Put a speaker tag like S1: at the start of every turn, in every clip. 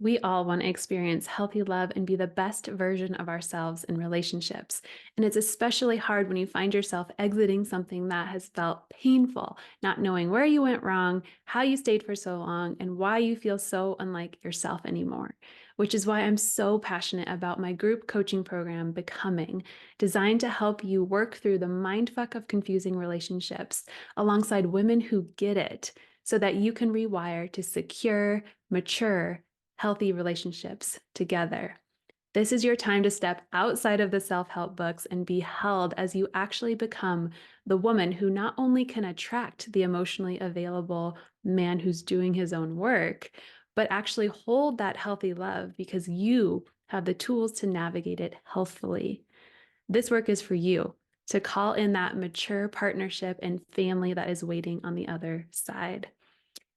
S1: We all want to experience healthy love and be the best version of ourselves in relationships. And it's especially hard when you find yourself exiting something that has felt painful, not knowing where you went wrong, how you stayed for so long, and why you feel so unlike yourself anymore. Which is why I'm so passionate about my group coaching program, Becoming, designed to help you work through the mindfuck of confusing relationships alongside women who get it so that you can rewire to secure, mature, healthy relationships together. This is your time to step outside of the self-help books and be held as you actually become the woman who not only can attract the emotionally available man who's doing his own work, but actually hold that healthy love because you have the tools to navigate it healthfully. This work is for you to call in that mature partnership and family that is waiting on the other side.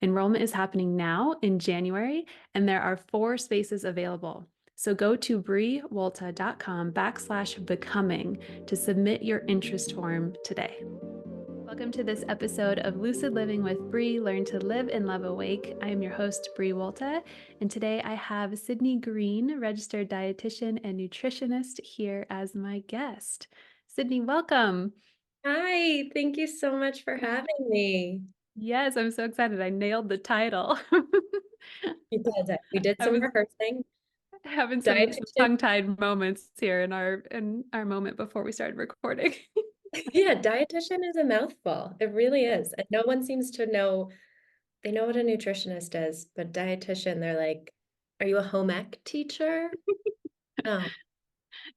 S1: Enrollment is happening now in January, and there are 4 spaces available. So go to briewolta.com/becoming to submit your interest form today. Welcome to this episode of Lucid Living with Bree, Learn to Live and Love Awake. I am your host, Bree Wolta, and today I have Sydney Greene, Registered Dietitian and Nutritionist, here as my guest. Sydney, welcome.
S2: Hi, thank you so much for having me.
S1: Yes, I'm so excited. I nailed the title.
S2: We did
S1: I
S2: some
S1: was
S2: rehearsing.
S1: having some
S2: Dietitian,
S1: tongue-tied moments here in our moment before we started recording.
S2: yeah, dietitian is a mouthful. It really is. And no one seems to know, they know what a nutritionist is, but dietitian, they're like, are you a home ec teacher? No,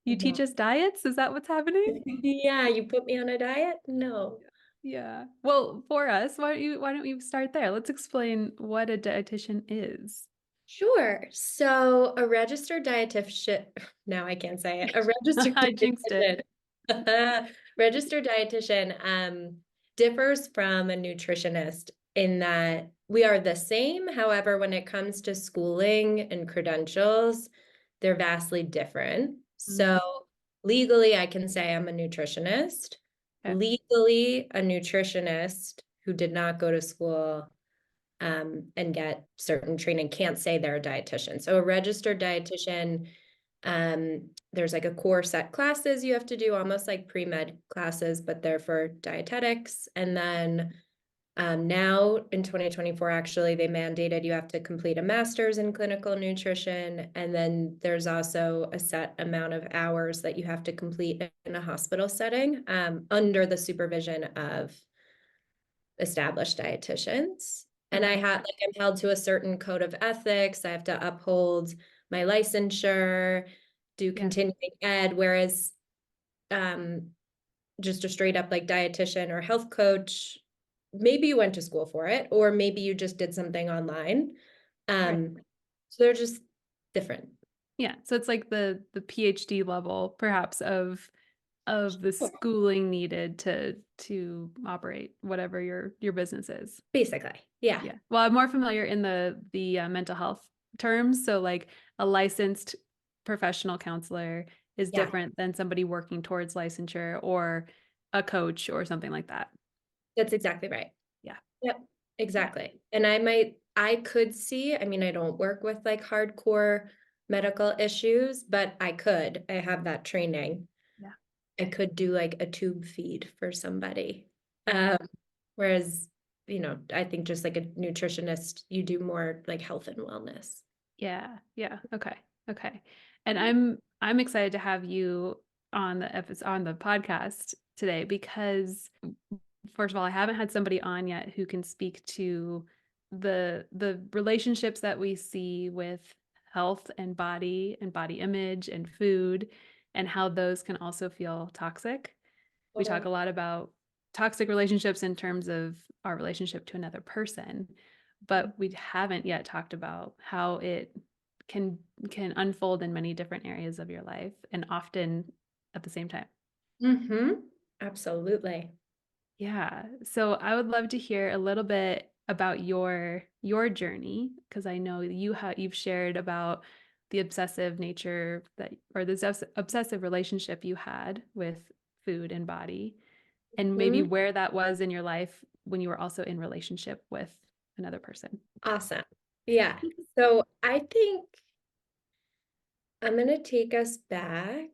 S1: You teach
S2: no.
S1: us diets? Is that what's happening?
S2: Yeah, you put me on a diet? No.
S1: Yeah. Well, for us, why don't you start there? Let's explain what a dietitian is.
S2: Sure. So a registered dietitian, now I can't say it, a registered
S1: I jinxed it.
S2: dietitian, registered dietitian differs from a nutritionist in that we are the same. However, when it comes to schooling and credentials, they're vastly different.
S1: Mm,
S2: So legally, I can say I'm a nutritionist.
S1: okay.
S2: Legally, a nutritionist who did not go to school and get certain training can't say they're a dietitian. So a registered dietitian, there's like a core set classes you have to do, almost like pre-med classes, but they're for dietetics. And then now in 2024, actually, they mandated you have to complete a master's in clinical nutrition. And then there's also a set amount of hours that you have to complete in a hospital setting under the supervision of established dietitians. And I
S1: Okay.
S2: had like I'm held to a certain code of ethics. I have to uphold my licensure, do
S1: Yeah.
S2: continuing ed, whereas um, just a straight up like dietitian or health coach, maybe you went to school for it, or maybe you just did something online.
S1: Right.
S2: So they're just different.
S1: Yeah. So it's like the PhD level, perhaps, of the
S2: Sure.
S1: schooling needed to operate whatever your business is.
S2: Basically, yeah.
S1: Yeah. Well, I'm more familiar in the mental health terms. So like a licensed professional counselor is
S2: Yeah,
S1: different than somebody working towards licensure or a coach or something like that.
S2: that's exactly right.
S1: Yeah.
S2: Yep,
S1: Yeah.
S2: exactly. And I could see, I mean, I don't work with like hardcore medical issues, but I have that training.
S1: Yeah.
S2: I could do like a tube feed for somebody.
S1: Yeah.
S2: Um, whereas, I think just like a nutritionist, you do more like health and wellness.
S1: Yeah. Yeah. Okay. Okay. And I'm excited to have you on the episode on the podcast today because first of all, I haven't had somebody on yet who can speak to the relationships that we see with health and body image and food and how those can also feel toxic. We talk
S2: Totally.
S1: a lot about toxic relationships in terms of our relationship to another person, but we haven't yet talked about how it can can unfold in many different areas of your life and often at the same time.
S2: Mm-hmm. Absolutely.
S1: Yeah. So I would love to hear a little bit about your journey because I know you've shared about the obsessive nature that or this obsessive relationship you had with food and body and maybe
S2: Mhm.
S1: where that was in your life when you were also in relationship with another person.
S2: Awesome. Yeah. So I think I'm gonna take us back.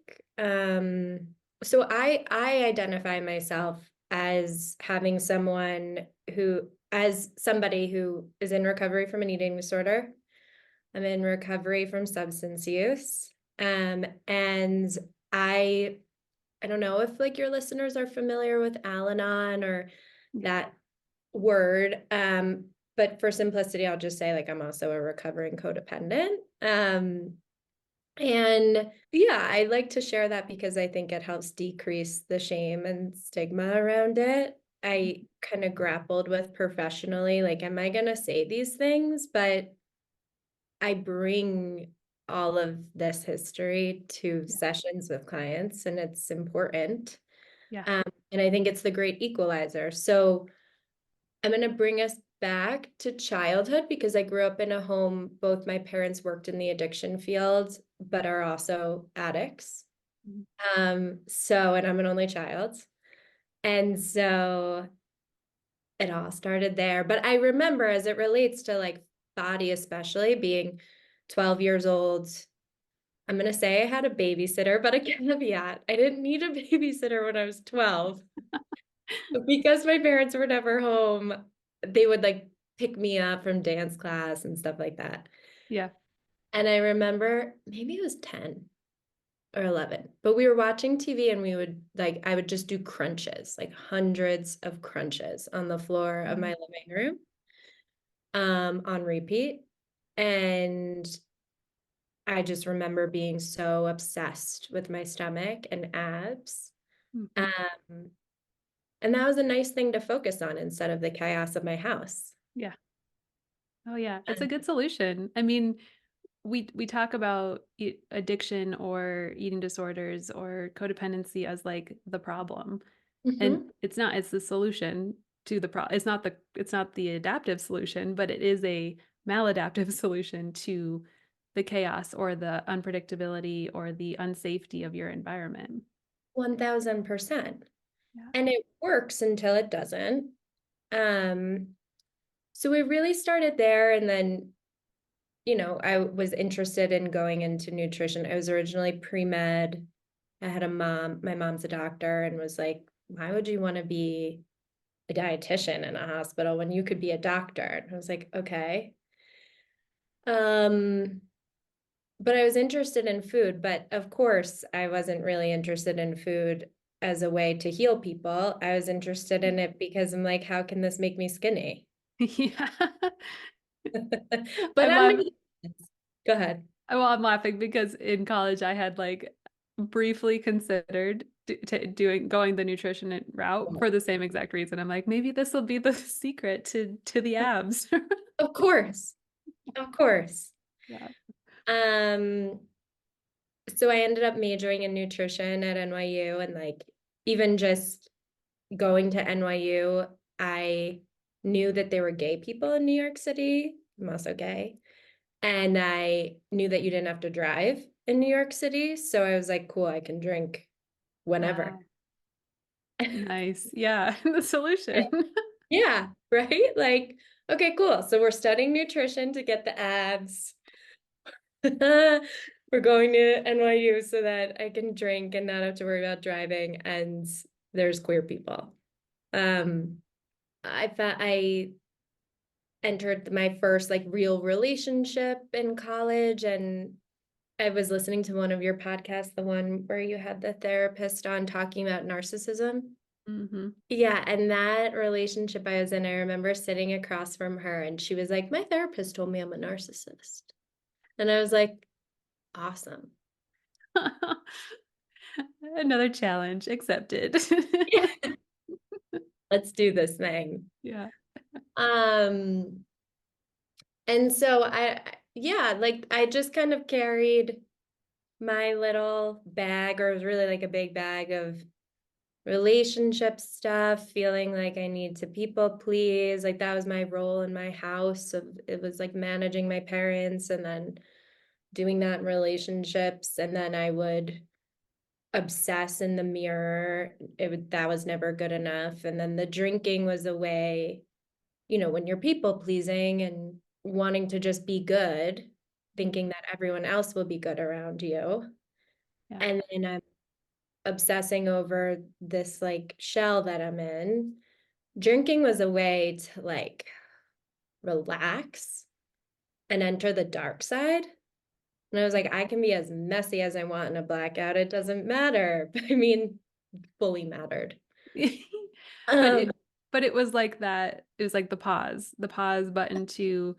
S2: So I identify myself as having someone who, as somebody who is in recovery from an eating disorder. I'm in recovery from substance use. And I I don't know if like your listeners are familiar with Al-Anon or
S1: Yeah.
S2: that word. But for simplicity, I'll just say like I'm also a recovering codependent. And yeah, I like to share that because I think it helps decrease the shame and stigma around it. I kind of grappled with professionally, like, am I going to say these things? But I bring all of this history to
S1: Yeah.
S2: sessions with clients, and it's important.
S1: Yeah.
S2: And I think it's the great equalizer. So I'm going to bring us back to childhood because I grew up in a home, both my parents worked in the addiction field, but are also addicts.
S1: Mhm.
S2: And I'm an only child. And so it all started there. But I remember as it relates to like body, especially being 12 years old, I'm going to say I had a babysitter, but a caveat, I didn't need a babysitter when I was 12 because my parents were never home. They would like pick me up from dance class and stuff like that.
S1: Yeah.
S2: And I remember maybe it was 10 or 11, but we were watching TV and we would like, I would just do crunches, like hundreds of crunches on the floor of my
S1: Mhm.
S2: living room, on repeat. And I just remember being so obsessed with my stomach and abs.
S1: Mhm.
S2: Um, and that was a nice thing to focus on instead of the chaos of my house.
S1: Yeah. Oh yeah, it's a
S2: Um,
S1: good solution. I mean, we talk about addiction or eating disorders or codependency as like the problem. And
S2: mhm.
S1: it's not, it's the solution to the problem. It's not the adaptive solution, but it is a maladaptive solution to the chaos or the unpredictability or the unsafety of your environment.
S2: 1000%.
S1: Yeah.
S2: And it works until it doesn't. Um, so we really started there. And then, I was interested in going into nutrition. I was originally pre-med. I had my mom's a doctor and was like, why would you want to be a dietitian in a hospital when you could be a doctor? And I was like, okay. Um, but I was interested in food, but of course, I wasn't really interested in food as a way to heal people. I was interested in it because I'm like, how can this make me skinny?
S1: Yeah.
S2: But
S1: I'm
S2: I'm
S1: laugh-
S2: not. Go ahead.
S1: I'm laughing because in college I had like briefly considered going the nutrition route for the same exact reason. I'm like, maybe this will be the secret to the abs.
S2: Of course, of course.
S1: Yeah.
S2: Um, so I ended up majoring in nutrition at NYU, and like even just going to NYU, I knew that there were gay people in New York City. I'm also gay. And I knew that you didn't have to drive in New York City. So I was like, cool, I can drink whenever.
S1: Wow. Nice. Yeah. The solution.
S2: Yeah, right? Like, okay, cool. So we're studying nutrition to get the abs. We're going to NYU so that I can drink and not have to worry about driving. And there's queer people. Um, I entered my first like real relationship in college, and I was listening to one of your podcasts, the one where you had the therapist on talking about narcissism.
S1: Hmm.
S2: Yeah, and that relationship I was in, I remember sitting across from her and she was like, my therapist told me I'm a narcissist. And I was like, awesome.
S1: Another challenge accepted.
S2: Yeah, let's do this thing.
S1: Yeah.
S2: Um, and so yeah, like I just kind of carried my little bag, or it was really like a big bag of relationship stuff, feeling like I need to people please. Like that was my role in my house. Of it was like managing my parents and then doing that in relationships. And then I would obsess in the mirror. That was never good enough. And then the drinking was a way, when you're people pleasing and wanting to just be good, thinking that everyone else will be good around you.
S1: Yeah.
S2: And then I'm obsessing over this like shell that I'm in. Drinking was a way to like relax and enter the dark side. And I was like, I can be as messy as I want in a blackout. It doesn't matter. I mean, fully mattered.
S1: But
S2: Um,
S1: it was like that, it was like the pause button to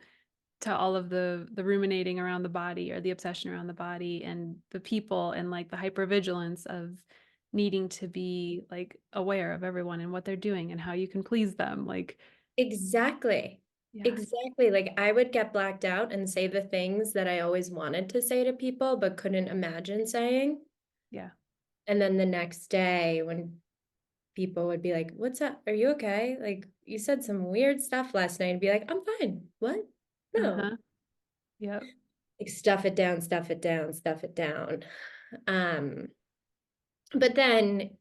S1: all of the ruminating around the body or the obsession around the body and the people and like the hypervigilance of needing to be like aware of everyone and what they're doing and how you can please them. Like,
S2: exactly.
S1: yeah,
S2: Exactly. Like I would get blacked out and say the things that I always wanted to say to people, but couldn't imagine saying.
S1: yeah,
S2: And then the next day when people would be like, "What's up? Are you okay? Like you said some weird stuff last night." And be like, "I'm fine. What? No."
S1: uh-huh, yep,
S2: Like stuff it down, stuff it down, stuff it down. Um, but then,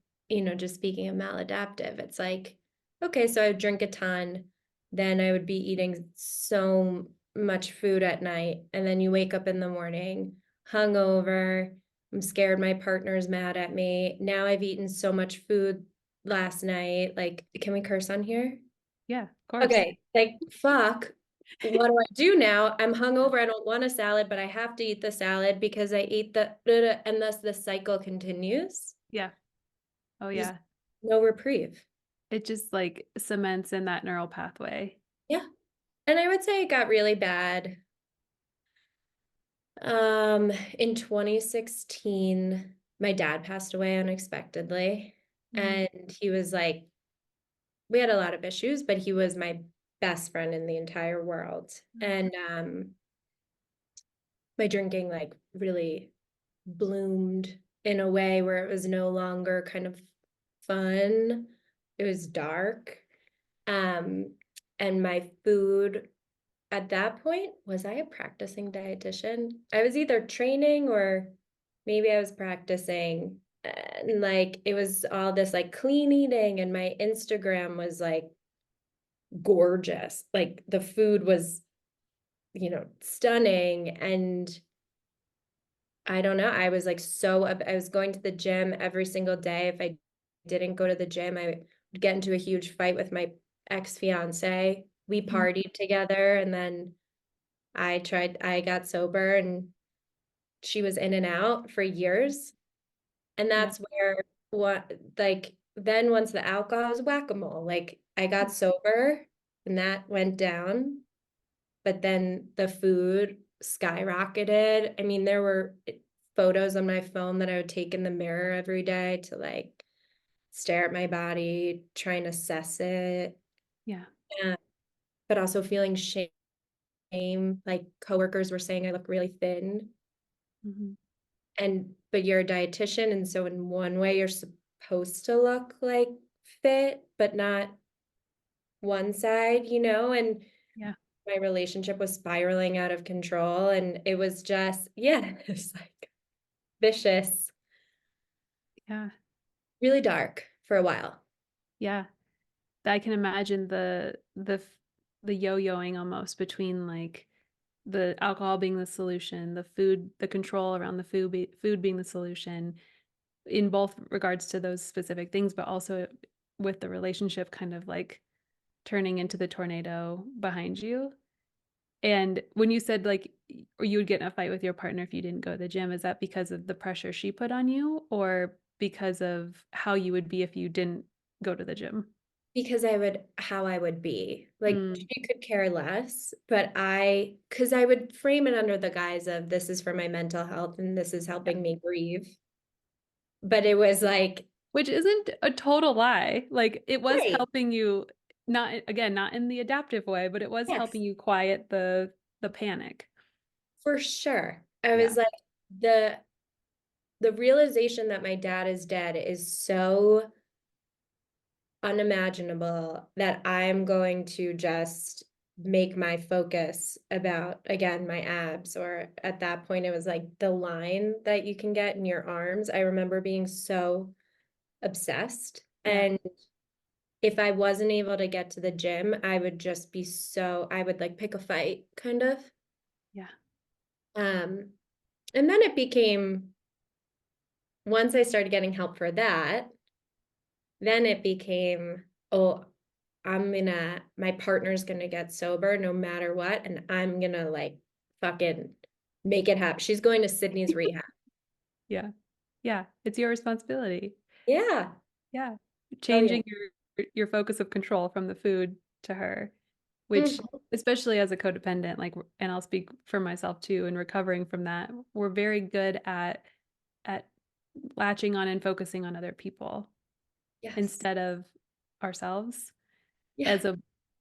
S2: just speaking of maladaptive, it's like, okay, so I would drink a ton, then I would be eating so much food at night, and then you wake up in the morning hungover. I'm scared my partner's mad at me. Now I've eaten so much food last night. Like, can we curse on here?
S1: yeah, of course.
S2: Okay, like fuck. What do I do now? I'm hungover. I don't want a salad, but I have to eat the salad because I ate and thus the cycle continues.
S1: Yeah. Oh
S2: Just
S1: yeah.
S2: no reprieve.
S1: It just like cements in that neural pathway.
S2: Yeah. And I would say it got really bad. In 2016, my dad passed away unexpectedly.
S1: Mm,
S2: And he was like, we had a lot of issues, but he was my best friend in the entire world. And my drinking like really bloomed in a way where it was no longer kind of fun. It was dark. Um, and my food at that point, was I a practicing dietitian? I was either training or maybe I was practicing. And like it was all this like clean eating, and my Instagram was like gorgeous. Like the food was, stunning. And I don't know. I was like I was going to the gym every single day. If I didn't go to the gym, I would get into a huge fight with my ex-fiance. We
S1: mm,
S2: partied together, and then I got sober, and she was in and out for years. And
S1: yeah.
S2: that's where like then once the alcohol was whack-a-mole, like I got sober and that went down, but then the food skyrocketed. I mean, there were photos on my phone that I would take in the mirror every day to like stare at my body, try and assess it,
S1: Yeah.
S2: uh, but also feeling shame. Like coworkers were saying I look really thin,
S1: Hmm.
S2: but you're a dietitian, and so in one way you're supposed to look like fit, but not one side, and
S1: Yeah.
S2: my relationship was spiraling out of control, and it was just, yeah, it's like vicious,
S1: Yeah.
S2: really dark for a while.
S1: Yeah. I can imagine the yo-yoing almost between like the alcohol being the solution, the food, the control around the food being the solution in both regards to those specific things, but also with the relationship kind of like turning into the tornado behind you. And when you said like or you would get in a fight with your partner if you didn't go to the gym, is that because of the pressure she put on you or because of how you would be if you didn't go to the gym?
S2: Because how I would be. Like
S1: Mm,
S2: she could care less, but because I would frame it under the guise of this is for my mental health and this is
S1: yeah.
S2: helping me grieve. But it was like,
S1: Which isn't a total lie. Like it was
S2: right,
S1: helping you not again, not in the adaptive way, but it was
S2: yes,
S1: helping you quiet the panic.
S2: for sure. I was
S1: Yeah.
S2: like, the the realization that my dad is dead is so unimaginable that I'm going to just make my focus about, again, my abs, or at that point, it was like the line that you can get in your arms. I remember being so obsessed.
S1: Yeah.
S2: And if I wasn't able to get to the gym, I would just be I would like pick a fight kind of.
S1: Yeah.
S2: Um, and then it became, once I started getting help for that, then it became, oh, my partner's gonna get sober no matter what, and I'm gonna like fucking make it happen. She's going to Sydney's rehab.
S1: Yeah. Yeah. It's your responsibility.
S2: Yeah.
S1: Yeah.
S2: Oh yeah.
S1: Changing your focus of control from the food to her, which
S2: Mhm.
S1: especially as a codependent, like, and I'll speak for myself too, in recovering from that, we're very good at latching on and focusing on other people
S2: Yes.
S1: instead of ourselves
S2: Yeah.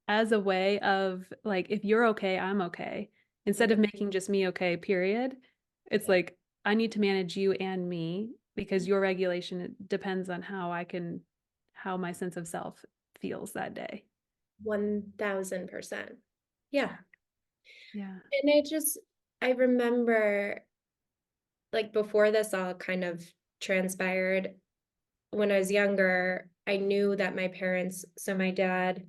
S1: as a way of like, if you're okay, I'm okay. Instead of
S2: Mhm.
S1: making just me okay, period. It's
S2: Yeah.
S1: like I need to manage you and me because your regulation depends on how my sense of self feels that day.
S2: 1000%. Yeah.
S1: Yeah.
S2: And I remember like before this all kind of transpired, when I was younger, I knew that my parents, so my dad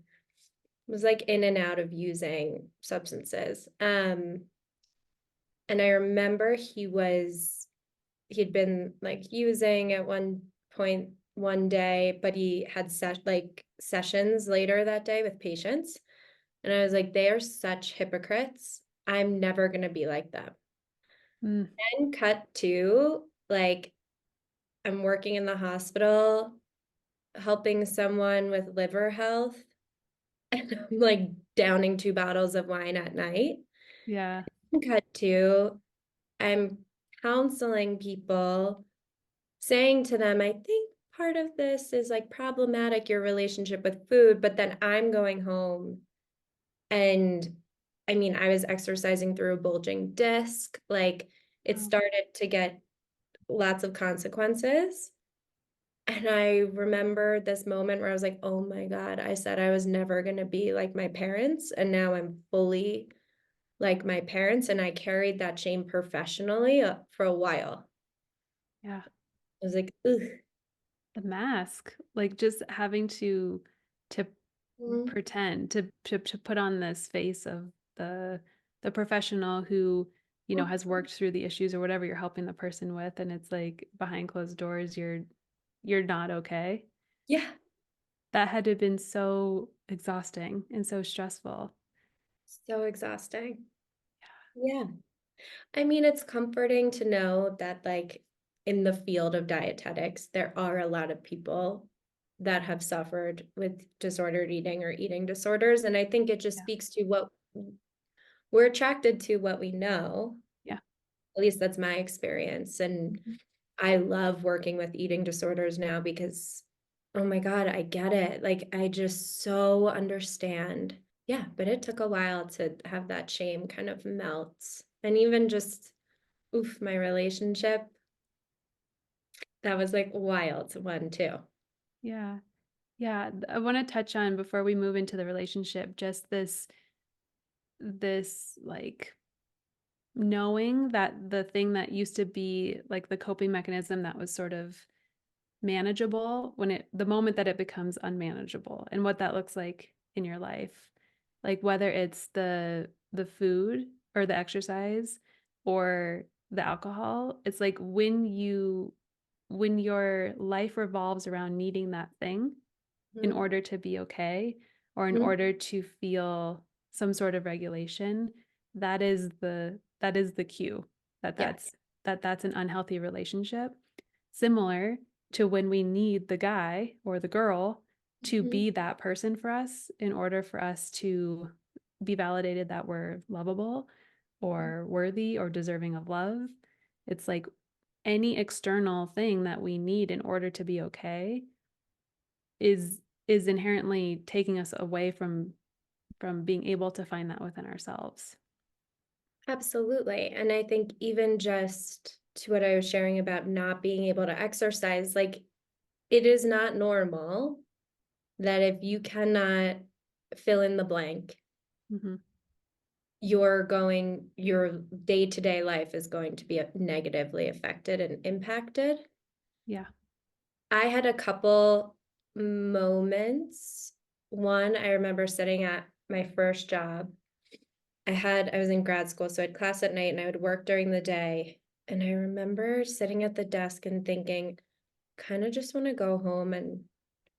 S2: was like in and out of using substances. And I remember he'd been like using at one point one day, but he had sessions later that day with patients. And I was like, they are such hypocrites. I'm never gonna be like them.
S1: Mm,
S2: And cut to like I'm working in the hospital, helping someone with liver health, and I'm like downing 2 bottles of wine at night.
S1: yeah.
S2: And cut to I'm counseling people, saying to them, I think part of this is like problematic, your relationship with food, but then I'm going home and I mean, I was exercising through a bulging disc. Like it
S1: Oh,
S2: started to get lots of consequences. And I remember this moment where I was like, oh my God, I said I was never going to be like my parents. And now I'm fully like my parents. And I carried that shame professionally for a while.
S1: yeah.
S2: I was like, ugh.
S1: The mask, like just having to
S2: Mhm.
S1: pretend to put on this face of the the professional who, has worked through the issues or whatever you're helping the person with, and it's like behind closed doors you're not okay.
S2: Yeah,
S1: That had to have been so exhausting and so stressful.
S2: so exhausting. Yeah. I mean, it's comforting to know that, like, in the field of dietetics, there are a lot of people that have suffered with disordered eating or eating disorders. And I think it just
S1: Yeah.
S2: speaks to what we're attracted to, what we know.
S1: Yeah.
S2: At least that's my experience. And
S1: Mhm.
S2: I love working with eating disorders now because, oh my God, I get it. Like, I just so understand. Yeah, but it took a while to have that shame kind of melt. And even just, oof, my relationship, that was like wild one too.
S1: Yeah. Yeah. I want to touch on, before we move into the relationship, just this like knowing that the thing that used to be like the coping mechanism that was sort of manageable, the moment that it becomes unmanageable, and what that looks like in your life, like whether it's the food or the exercise or the alcohol. It's like when your life revolves around needing that thing in
S2: Mhm.
S1: order to be okay, or in
S2: Mhm.
S1: order to feel some sort of regulation, that is the cue that
S2: Yeah.
S1: that's an unhealthy relationship. Similar to when we need the guy or the girl to
S2: Mhm.
S1: be that person for us in order for us to be validated that we're lovable
S2: Mhm.
S1: or worthy or deserving of love. It's like any external thing that we need in order to be okay is inherently taking us away from being able to find that within ourselves.
S2: Absolutely. And I think even just to what I was sharing about not being able to exercise, like it is not normal that if you cannot fill in the blank,
S1: Hmm.
S2: your day-to-day life is going to be negatively affected and impacted.
S1: Yeah.
S2: I had a couple moments. One, I remember sitting at my first job. I was in grad school, so I had class at night and I would work during the day. And I remember sitting at the desk and thinking, kind of just want to go home and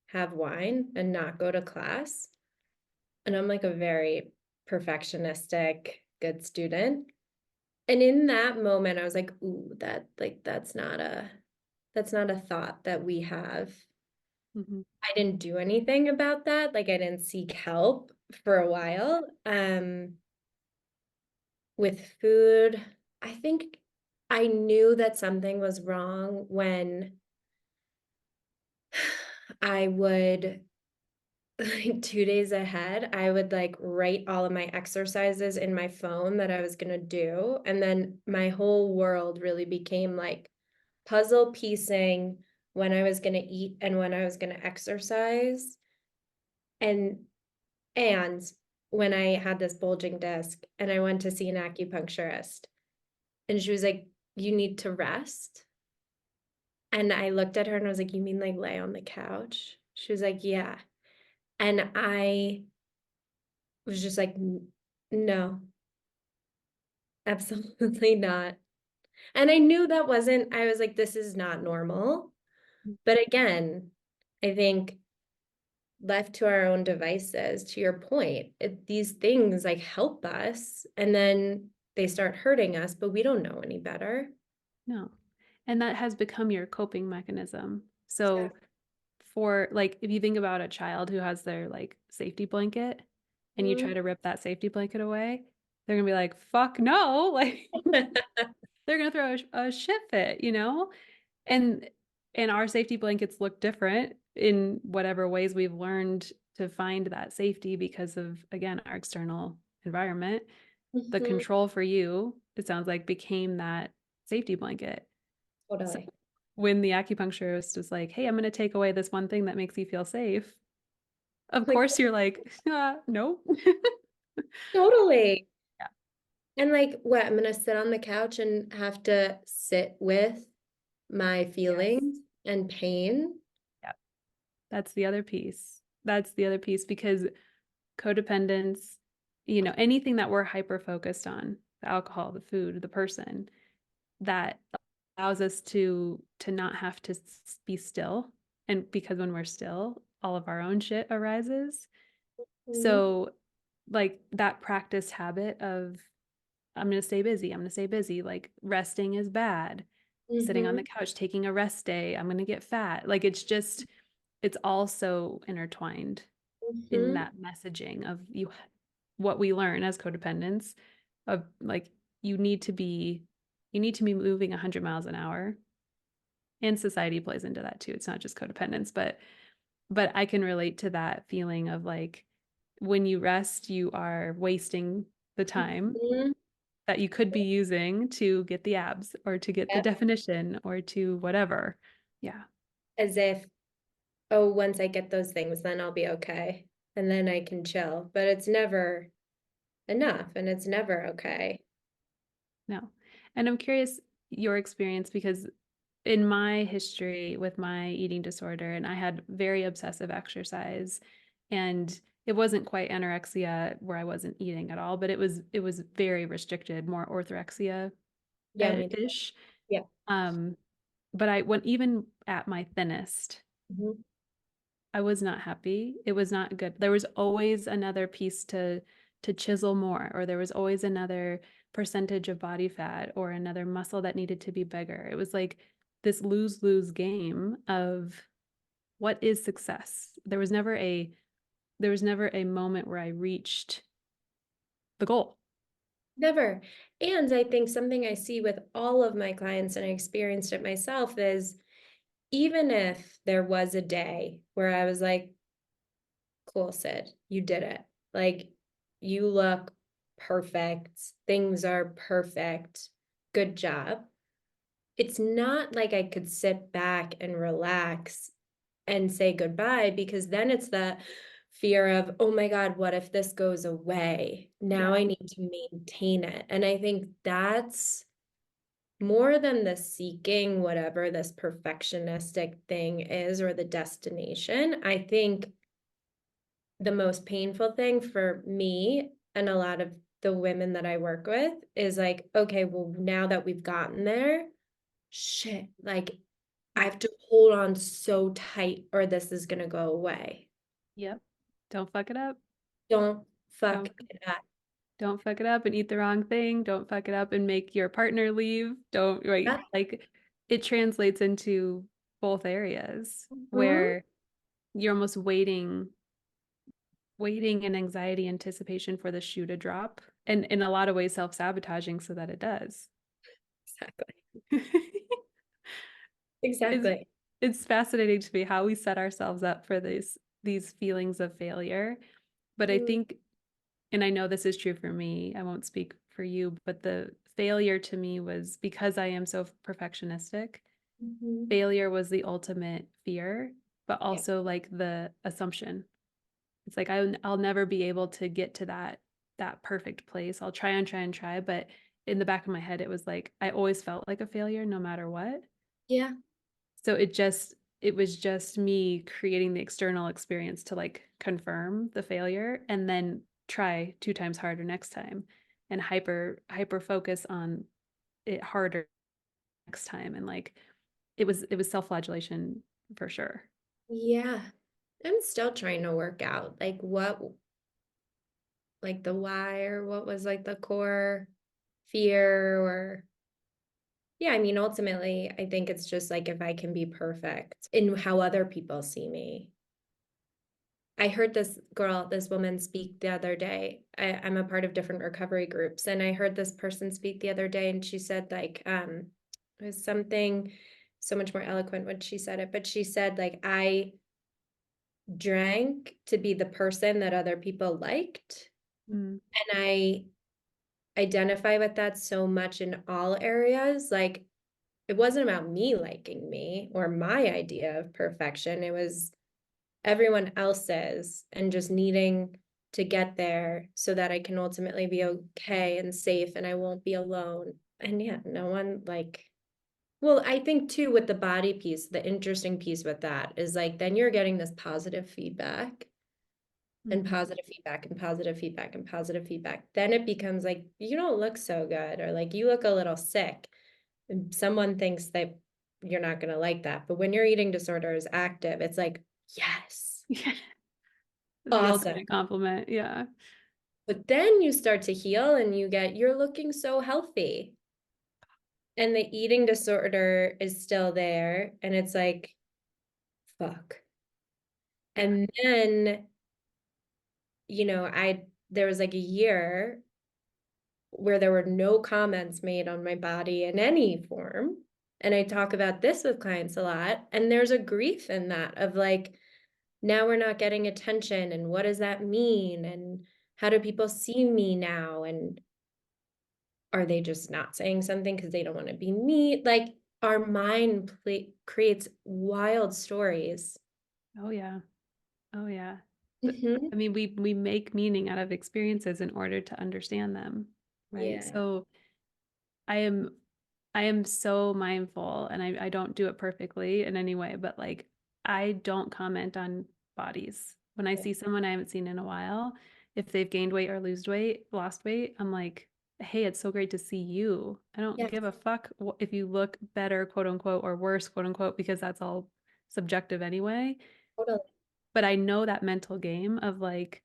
S2: have wine and not go to class. And I'm like a very perfectionistic, good student. And in that moment, I was like, ooh, that's not a thought that we have.
S1: Mhm.
S2: I didn't do anything about that. Like I didn't seek help for a while. With food, I think I knew that something was wrong when I would like 2 days ahead, I would like write all of my exercises in my phone that I was gonna do. And then my whole world really became like puzzle piecing when I was gonna eat and when I was gonna exercise. And and when I had this bulging disc and I went to see an acupuncturist and she was like, you need to rest. And I looked at her and I was like, you mean like lay on the couch? She was like, yeah. And I was just like, No, absolutely not." And I knew that wasn't, I was like, this is not normal. But again, I think left to our own devices, to your point, these things like help us and then they start hurting us, but we don't know any better.
S1: No. And that has become your coping mechanism. So
S2: Exactly.
S1: for like if you think about a child who has their like safety blanket and you try
S2: Mhm.
S1: to rip that safety blanket away, they're gonna be like, fuck no. Like they're gonna throw a shit fit, you know? And our safety blankets look different in whatever ways we've learned to find that safety because of, again, our external environment. The
S2: Mhm.
S1: control for you, it sounds like, became that safety blanket. So
S2: Totally.
S1: when the acupuncturist was like, hey, I'm going to take away this one thing that makes you feel safe, of
S2: Like,
S1: course you're like, no.
S2: totally.
S1: Yeah.
S2: And like, what, I'm gonna sit on the couch and have to sit with my
S1: Yes.
S2: feelings and pain.
S1: Yeah. That's the other piece. That's the other piece because codependence, anything that we're hyper focused on, the alcohol, the food, the person, that allows us to not have to be still. And because when we're still, all of our own shit arises.
S2: Mhm.
S1: So like that practice habit of I'm going to stay busy, I'm going to stay busy, like resting is bad. Sitting on the
S2: Mhm.
S1: couch, taking a rest day, I'm going to get fat. Like it's all so intertwined in
S2: Mhm.
S1: that messaging of what we learn as codependents of like you need to be moving 100 miles an hour, and society plays into that too. It's not just codependence, but I can relate to that feeling of like when you rest you are wasting the time
S2: Mhm.
S1: that you could be using to get the abs or to get the
S2: Yep.
S1: definition or to whatever. Yeah.
S2: As if, oh, once I get those things, then I'll be okay. And then I can chill. But it's never enough and it's never okay.
S1: No. And I'm curious your experience because in my history with my eating disorder, and I had very obsessive exercise, and it wasn't quite anorexia where I wasn't eating at all, but it was very restricted, more orthorexia
S2: Yeah, me too.
S1: ish.
S2: Yeah.
S1: Um, but I went even at my thinnest,
S2: Mhm.
S1: I was not happy. It was not good. There was always another piece to chisel more, or there was always another percentage of body fat or another muscle that needed to be bigger. It was like this lose-lose game of what is success. There was never a moment where I reached the goal.
S2: Never. And I think something I see with all of my clients, and I experienced it myself, is even if there was a day where I was like, cool, Sid, you did it. Like, you look perfect. Things are perfect. Good job. It's not like I could sit back and relax and say goodbye because then it's the fear of, oh my God, what if this goes away? Now
S1: Yeah.
S2: I need to maintain it. And I think that's more than the seeking whatever this perfectionistic thing is or the destination, I think the most painful thing for me and a lot of the women that I work with is like, okay, well, now that we've gotten there, shit, like I
S1: Yeah.
S2: have to hold on so tight or this is gonna go away.
S1: Yep. Don't fuck it up.
S2: Don't fuck
S1: Don't
S2: it up.
S1: don't fuck it up and eat the wrong thing. Don't fuck it up and make your partner leave. Don't right
S2: Yeah.
S1: like it translates into both areas
S2: Mhm.
S1: where you're almost waiting in anxiety anticipation for the shoe to drop and in a lot of ways self-sabotaging so that it does.
S2: Exactly.
S1: it's
S2: Exactly.
S1: it's fascinating to me how we set ourselves up for these feelings of failure. But I
S2: Mm,
S1: think, and I know this is true for me, I won't speak for you, but the failure to me was because I am so perfectionistic.
S2: mhm.
S1: Failure was the ultimate fear, but
S2: Yeah.
S1: also like the assumption. It's like I'll never be able to get to that perfect place. I'll try and try and try, but in the back of my head, it was like I always felt like a failure no matter what.
S2: Yeah.
S1: So it was just me creating the external experience to like confirm the failure and then try 2 times harder next time and hyper focus on it harder next time. And like it was self-flagellation for sure.
S2: Yeah. I'm still trying to work out like what like the why or what was like the core fear or yeah, I mean ultimately I think it's just like if I can be perfect in how other people see me. I heard this woman speak the other day. I'm a part of different recovery groups, and I heard this person speak the other day, and she said like it was something so much more eloquent when she said it, but she said like I drank to be the person that other people liked.
S1: Mm.
S2: And I identify with that so much in all areas. Like it wasn't about me liking me or my idea of perfection. It was everyone else's and just needing to get there so that I can ultimately be okay and safe and I won't be alone. And yeah, no one like, well, I think too with the body piece, the interesting piece with that is like then you're getting this positive feedback and
S1: Mhm.
S2: positive feedback and positive feedback and positive feedback. Then it becomes like, you don't look so good, or like you look a little sick. And someone thinks that you're not going to like that. But when your eating disorder is active, it's like, yes,
S1: Yeah. The
S2: awesome.
S1: ultimate compliment. Yeah.
S2: But then you start to heal and you're looking so healthy. And the eating disorder is still there. And it's like, fuck.
S1: Yeah.
S2: And then, there was like a year where there were no comments made on my body in any form. And I talk about this with clients a lot. And there's a grief in that of like, now we're not getting attention. And what does that mean? And how do people see me now? And are they just not saying something because they don't want to be mean? Like our mind creates wild stories.
S1: Oh yeah. Oh yeah.
S2: Hmm.
S1: I mean, we make meaning out of experiences in order to understand them, right?
S2: Yeah,
S1: So I am I am so mindful and I don't do it perfectly in any way, but like I don't comment on bodies. When I
S2: yeah,
S1: see someone I haven't seen in a while, if they've gained weight or lost weight, I'm like, hey, it's so great to see you. I don't
S2: yeah,
S1: give a fuck if you look better, quote unquote, or worse, quote unquote, because that's all subjective anyway.
S2: totally.
S1: But I know that mental game of like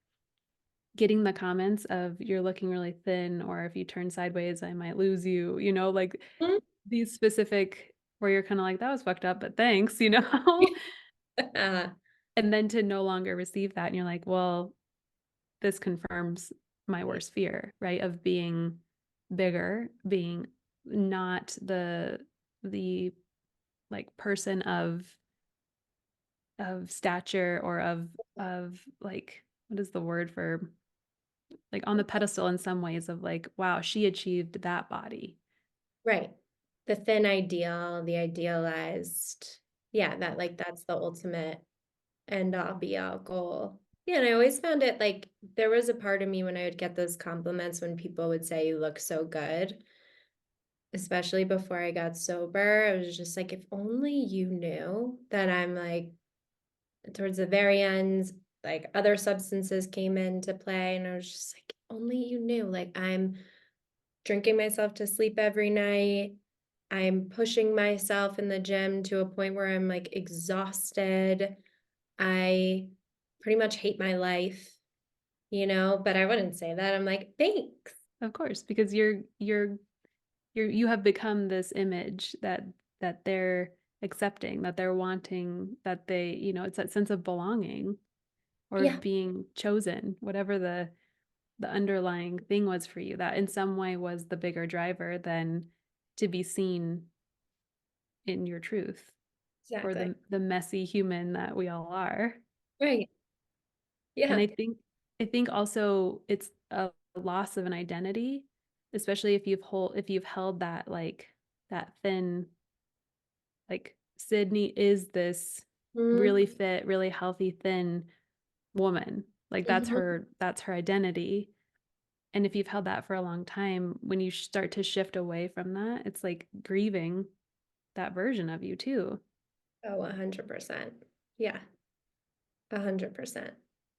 S1: getting the comments of you're looking really thin, or if you turn sideways, I might lose you, like
S2: Mhm.
S1: these specific where you're kind of like, that was fucked up, but thanks. And then to no longer receive that. And you're like, well, this confirms my worst fear, right? Of being bigger, being not the like person of stature or of like what is the word for like on the pedestal in some ways of like, wow, she achieved that body.
S2: Right. The thin ideal, the idealized. Yeah, that's the ultimate end all be all goal. Yeah, and I always found it like there was a part of me when I would get those compliments when people would say you look so good. especially before I got sober, I was just like, if only you knew that I'm like towards the very end, like other substances came into play, and I was just like, only you knew, like I'm drinking myself to sleep every night. I'm pushing myself in the gym to a point where I'm like exhausted. I pretty much hate my life, but I wouldn't say that. I'm like, thanks.
S1: Of course, because you have become this image that they're accepting, that they're wanting, that they, it's that sense of belonging or
S2: Yeah,
S1: of being chosen, whatever the underlying thing was for you, that in some way was the bigger driver than to be seen in your truth or
S2: exactly.
S1: the messy human that we all are.
S2: Right.
S1: And
S2: Yeah.
S1: I think also it's a loss of an identity, especially if you've held that that thin, like Sydney is this really
S2: Mhm.
S1: fit, really healthy, thin woman. Like
S2: Mhm.
S1: that's her identity. And if you've held that for a long time, when you start to shift away from that, it's like grieving that version of you too.
S2: Oh, 100%. Yeah, 100%.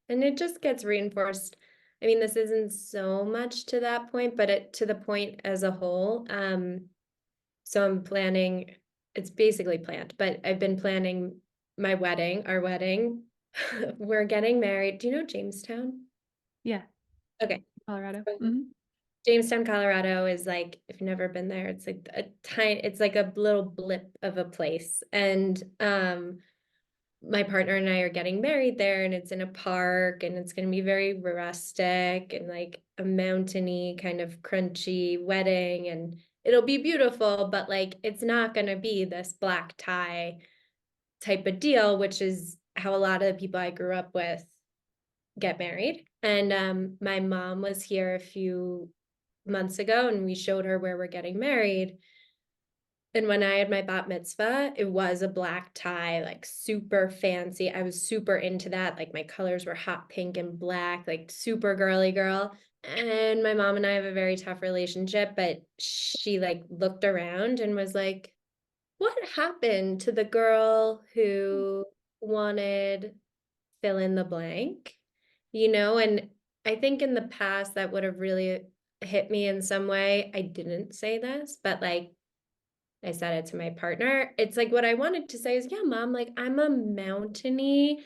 S2: And it just gets reinforced. I mean, this isn't so much to that point, but it to the point as a whole. So I'm planning, it's basically planned, but I've been planning my wedding, our wedding. We're getting married. Do you know Jamestown?
S1: Yeah,
S2: Okay.
S1: Colorado.
S2: So
S1: Hmm.
S2: Jamestown, Colorado is like, if you've never been there, it's like it's like a little blip of a place. And my partner and I are getting married there, and it's in a park, and it's going to be very rustic and like a mountainy kind of crunchy wedding, and it'll be beautiful, but like it's not going to be this black tie type of deal, which is how a lot of the people I grew up with get married. And my mom was here a few months ago, and we showed her where we're getting married. And when I had my bat mitzvah, it was a black tie, like super fancy. I was super into that. Like my colors were hot pink and black, like super girly girl. And my mom and I have a very tough relationship, but she like looked around and was like, what happened to the girl who wanted fill in the blank? And I think in the past that would have really hit me in some way. I didn't say this, but like I said it to my partner. It's like what I wanted to say is, yeah, mom, like I'm a mountainy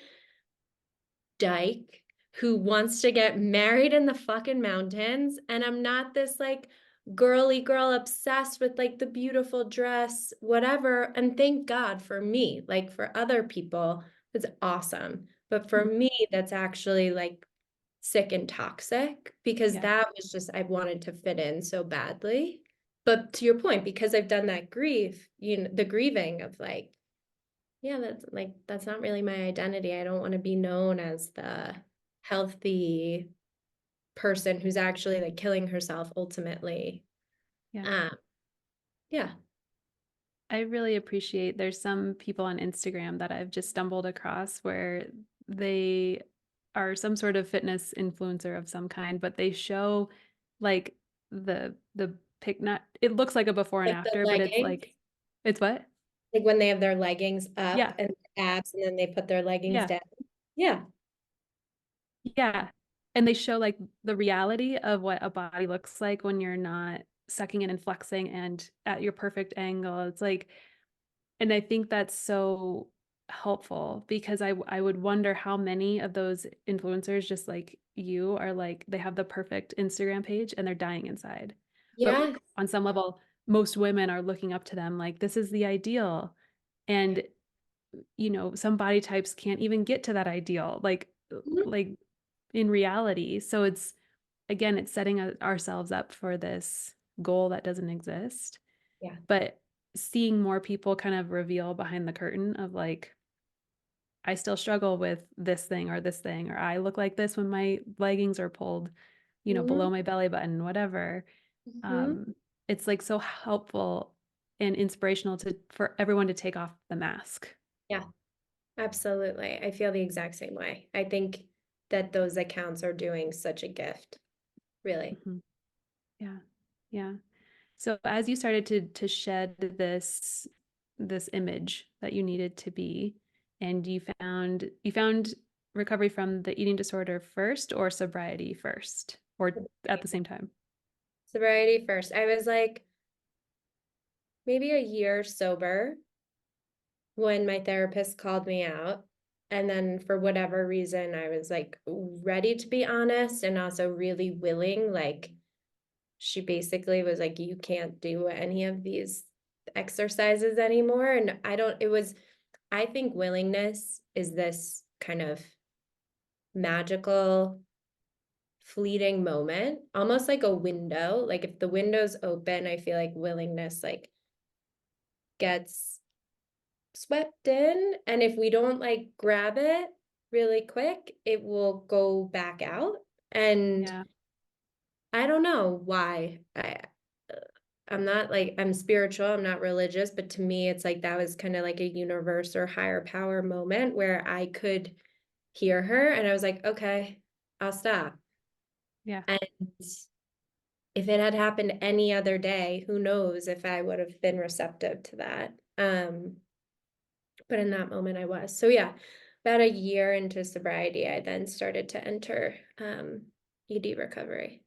S2: dyke who wants to get married in the fucking mountains. And I'm not this like girly girl obsessed with like the beautiful dress, whatever. And thank God for me. Like for other people, it's awesome. But for me, that's actually like sick and toxic because
S1: Yeah.
S2: that was just, I wanted to fit in so badly. But to your point, because I've done that grief, the grieving of like, yeah, that's not really my identity. I don't want to be known as the healthy person who's actually like killing herself ultimately.
S1: Yeah.
S2: Um, yeah,
S1: I really appreciate there's some people on Instagram that I've just stumbled across where they are some sort of fitness influencer of some kind, but they show like the pic not it looks like a before and
S2: like the
S1: after, but it's
S2: leggings,
S1: like it's what?
S2: like when they have their leggings up
S1: Yeah.
S2: and abs, and then they put their leggings
S1: Yeah.
S2: down. Yeah,
S1: Yeah. And they show like the reality of what a body looks like when you're not sucking in and flexing and at your perfect angle. It's like, and I think that's so helpful because I would wonder how many of those influencers just like you are like they have the perfect Instagram page and they're dying inside. But
S2: yeah,
S1: on some level, most women are looking up to them like this is the ideal. And some body types can't even get to that ideal.
S2: mhm,
S1: Like in reality. So it's again, it's setting ourselves up for this goal that doesn't exist.
S2: yeah,
S1: But seeing more people kind of reveal behind the curtain of like, I still struggle with this thing, or I look like this when my leggings are pulled,
S2: mhm,
S1: below my belly button, whatever.
S2: mhm.
S1: Um, it's like so helpful and inspirational for everyone to take off the mask.
S2: Yeah, absolutely. I feel the exact same way. I think that those accounts are doing such a gift, really.
S1: Mhm. Yeah. Yeah. So as you started to shed this image that you needed to be, and you found recovery from the eating disorder first or sobriety first or at the same time?
S2: Sobriety first. I was like maybe a year sober when my therapist called me out. And then for whatever reason, I was like ready to be honest and also really willing. Like she basically was like, you can't do any of these exercises anymore. And I think willingness is this kind of magical, fleeting moment, almost like a window. Like if the window's open, I feel like willingness like gets swept in. And if we don't like grab it really quick, it will go back out. And
S1: Yeah.
S2: I don't know why. I'm not like I'm spiritual, I'm not religious, but to me it's like that was kind of like a universe or higher power moment where I could hear her and I was like, okay, I'll stop.
S1: Yeah.
S2: And if it had happened any other day, who knows if I would have been receptive to that. But in that moment I was. So yeah, about a year into sobriety, I then started to enter ED recovery.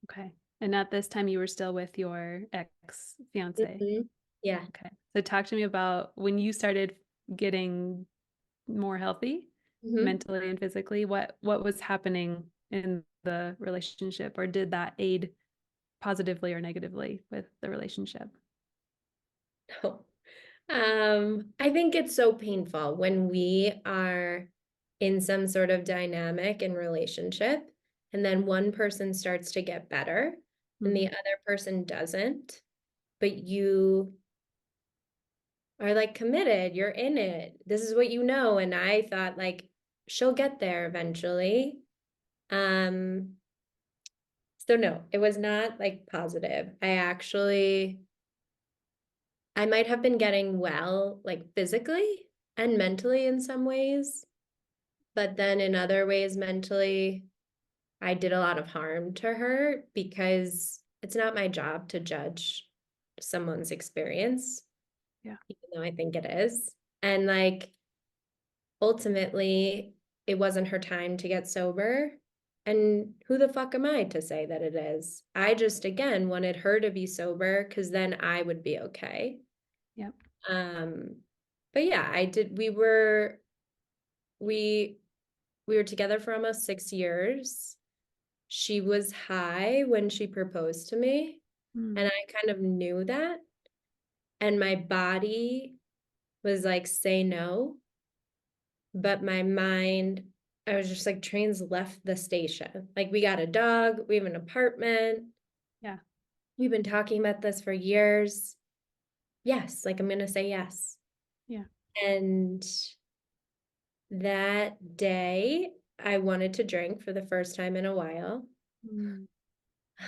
S1: Okay. And at this time you were still with your ex-fiance.
S2: Mhm. Yeah.
S1: Okay. So talk to me about when you started getting more healthy
S2: Mhm.
S1: mentally and physically, what was happening in the relationship, or did that aid positively or negatively with the relationship?
S2: I think it's so painful when we are in some sort of dynamic and relationship, and then one person starts to get better and the
S1: Mhm.
S2: other person doesn't, but you are like committed, you're in it. This is what you know. And I thought like she'll get there eventually. Um, so no, it was not like positive. I might have been getting well, like physically and mentally in some ways, but then in other ways, mentally, I did a lot of harm to her because it's not my job to judge someone's experience,
S1: Yeah.
S2: even though I think it is. And like ultimately, it wasn't her time to get sober. And who the fuck am I to say that it is? I just, again, wanted her to be sober because then I would be okay.
S1: Yep.
S2: Um, but yeah, we we were together for almost 6 years. She was high when she proposed to me, and
S1: Mm.
S2: I kind of knew that. And my body was like, say no. But my mind, I was just like, trains left the station. Like, we got a dog, we have an apartment.
S1: Yeah.
S2: We've been talking about this for years. Yes, like, I'm going to say yes.
S1: Yeah.
S2: And that day, I wanted to drink for the first time in a while.
S1: Mm.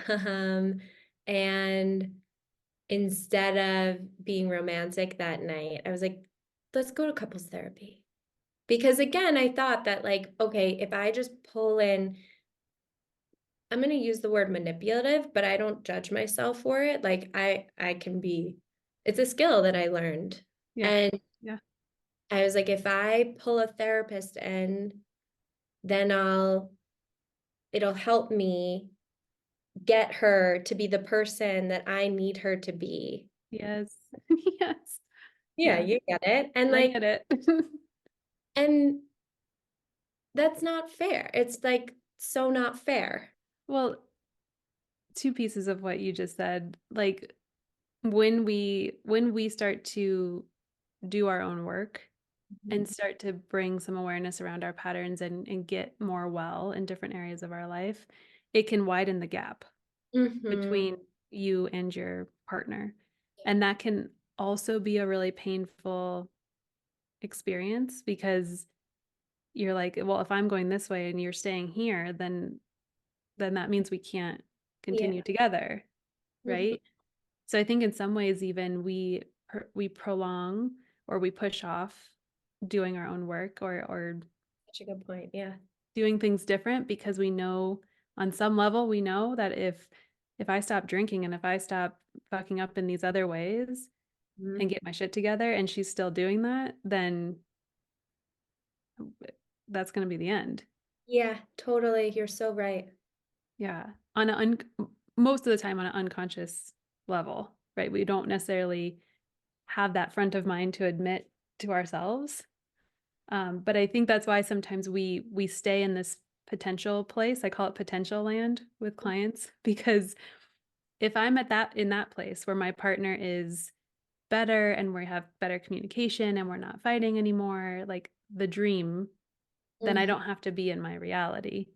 S2: Um, and instead of being romantic that night, I was like, let's go to couples therapy. Because again, I thought that like, okay, if I just pull in, I'm going to use the word manipulative, but I don't judge myself for it. Like I can be, it's a skill that I learned.
S1: Yeah.
S2: And
S1: Yeah.
S2: I was like, if I pull a therapist in, then it'll help me get her to be the person that I need her to be.
S1: Yes. Yes.
S2: Yeah,
S1: Yeah.
S2: you get it. And
S1: I
S2: like,
S1: get it.
S2: and that's not fair. It's like so not fair.
S1: Well, two pieces of what you just said. Like when we start to do our own work and start to bring some awareness around our patterns and get more well in different areas of our life, it can widen the gap
S2: Mm-hmm.
S1: between you and your partner. And that can also be a really painful experience because you're like, well, if I'm going this way and you're staying here, then that means we can't
S2: Yeah.
S1: continue together,
S2: Mm-hmm.
S1: right? So I think in some ways even we prolong or we push off doing our own work or
S2: Such a good point. Yeah.
S1: doing things different because we know on some level we know that if if I stop drinking and if I stop fucking up in these other ways and
S2: Mhm.
S1: get my shit together and she's still doing that, then that's going to be the end.
S2: Yeah, totally. You're so right.
S1: Yeah. Most of the time on an unconscious level, right? We don't necessarily have that front of mind to admit to ourselves. But I think that's why sometimes we stay in this potential place. I call it potential land with clients because if I'm at that in that place where my partner is better and we have better communication and we're not fighting anymore, like the dream, then I
S2: Mhm.
S1: don't have to be in my reality.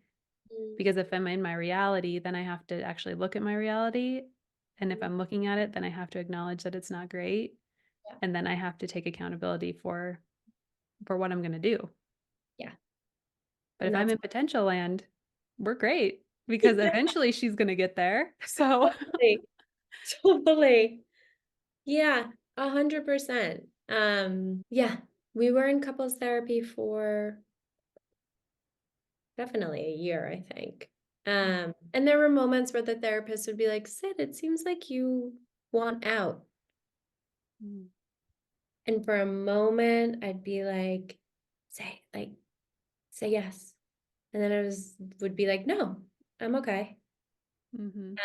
S1: Because if I'm in my reality, then I have to actually look at my reality. And if
S2: Mhm.
S1: I'm looking at it, then I have to acknowledge that it's not great.
S2: Yeah.
S1: And then I have to take accountability for what I'm going to do.
S2: Yeah.
S1: But
S2: And
S1: if I'm
S2: that's
S1: in potential land, we're great because
S2: yeah,
S1: eventually she's going to get there. So,
S2: totally. Totally. Yeah, 100%. Yeah, we were in couples therapy for definitely a year, I think. And there were moments where the therapist would be like, Sid, it seems like you want out.
S1: mm,
S2: And for a moment, I'd be like, like, say yes. And then would be like, no, I'm okay.
S1: mhm,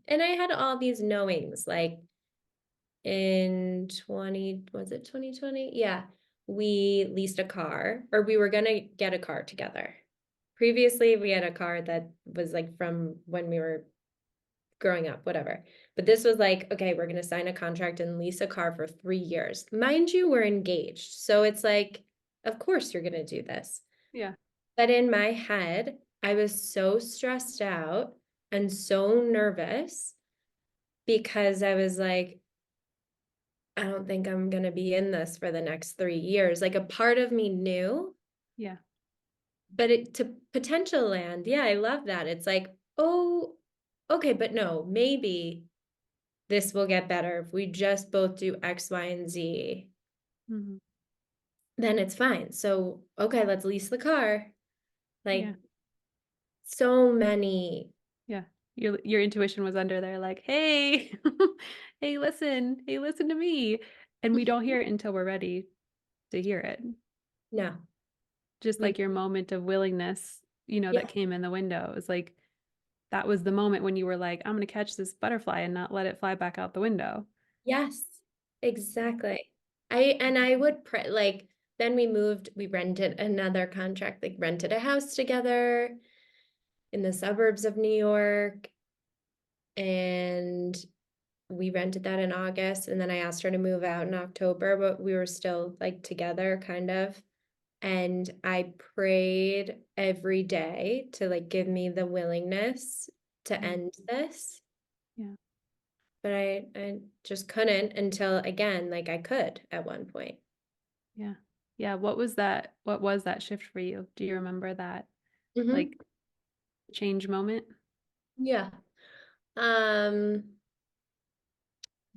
S2: And I had all these knowings, like in was it 2020? Yeah, we leased a car, or we were gonna get a car together. Previously, we had a car that was like from when we were growing up, whatever. But this was like, okay, we're gonna sign a contract and lease a car for 3 years. Mind you, we're engaged. So it's like, of course you're gonna do this.
S1: yeah.
S2: But in my head, I was so stressed out and so nervous because I was like, I don't think I'm going to be in this for the next 3 years. Like a part of me knew,
S1: Yeah.
S2: but to potential land, yeah, I love that. It's like, oh, okay, but no, maybe this will get better if we just both do X, Y, and Z,
S1: Mhm,
S2: then it's fine. So, okay, let's lease the car.
S1: yeah.
S2: Like so many,
S1: Yeah. Your intuition was under there like, "Hey, hey, listen. Hey, listen to me." And we don't hear it until we're ready to hear it.
S2: no,
S1: Just
S2: we,
S1: like your moment of willingness, that
S2: yeah,
S1: came in the window. It was like that was the moment when you were like, "I'm gonna catch this butterfly and not let it fly back out the window."
S2: yes, exactly. I would pray like then we rented another contract, like rented a house together in the suburbs of New York, and we rented that in August, and then I asked her to move out in October, but we were still like together kind of. And I prayed every day to like give me the willingness to
S1: Mhm.
S2: end this.
S1: Yeah.
S2: But I just couldn't until again, like I could at one point.
S1: Yeah. Yeah, what was that shift for you? Do you remember that, like,
S2: Hmm.
S1: change moment?
S2: Yeah. I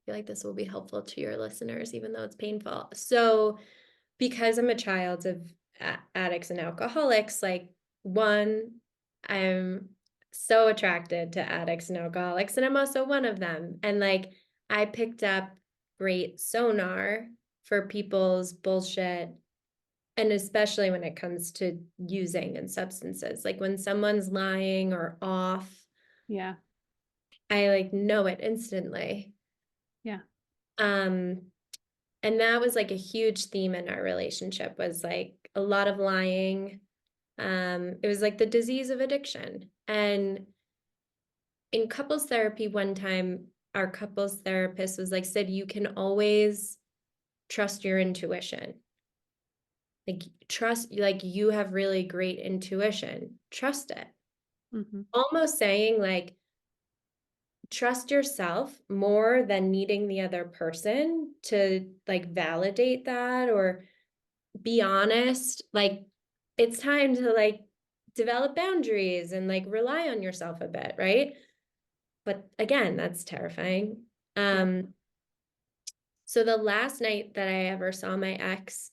S2: feel like this will be helpful to your listeners, even though it's painful. So, because I'm a child of addicts and alcoholics, like one, I'm so attracted to addicts and alcoholics, and I'm also one of them. And like, I picked up great sonar for people's bullshit, and especially when it comes to using and substances. Like when someone's lying or off,
S1: Yeah.
S2: I like know it instantly.
S1: Yeah.
S2: Um, and that was like a huge theme in our relationship was like a lot of lying. It was like the disease of addiction. And in couples therapy one time, our couples therapist was like, said, you can always trust your intuition. Like trust, like you have really great intuition. Trust it.
S1: Mhm.
S2: Almost saying like, trust yourself more than needing the other person to like validate that or be honest. Like it's time to like develop boundaries and like rely on yourself a bit, right? But again, that's terrifying.
S1: Yeah.
S2: So the last night that I ever saw my ex,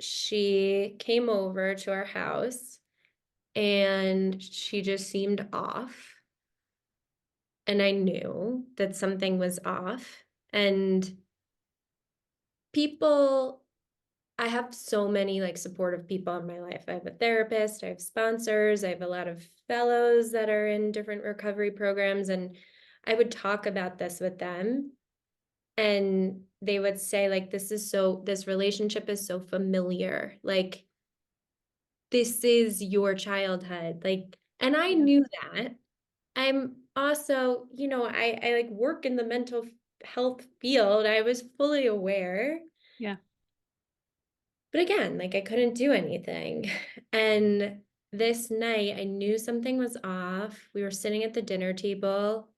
S2: she came over to our house and she just seemed off. and I knew that something was off. And people, I have so many like supportive people in my life. I have a therapist, I have sponsors, I have a lot of fellows that are in different recovery programs. And I would talk about this with them. And they would say, like, this relationship is so familiar. Like, this is your childhood. Like, and I
S1: Yeah.
S2: knew that. I'm also, I like work in the mental health field. I was fully aware.
S1: Yeah.
S2: But again, like I couldn't do anything. And this night I knew something was off. We were sitting at the dinner table.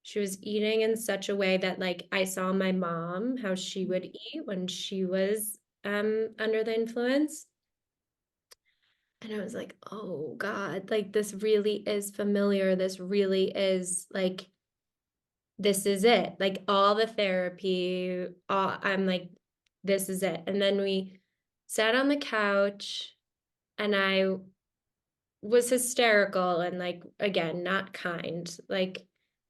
S2: She was eating in such a way that like I saw my mom, how she would eat when she was under the influence. And I was like, oh God, like this really is familiar. This really is like, this is it. Like all the therapy, I'm like, this is it. And then we sat on the couch and I was hysterical and like, again, not kind. Like,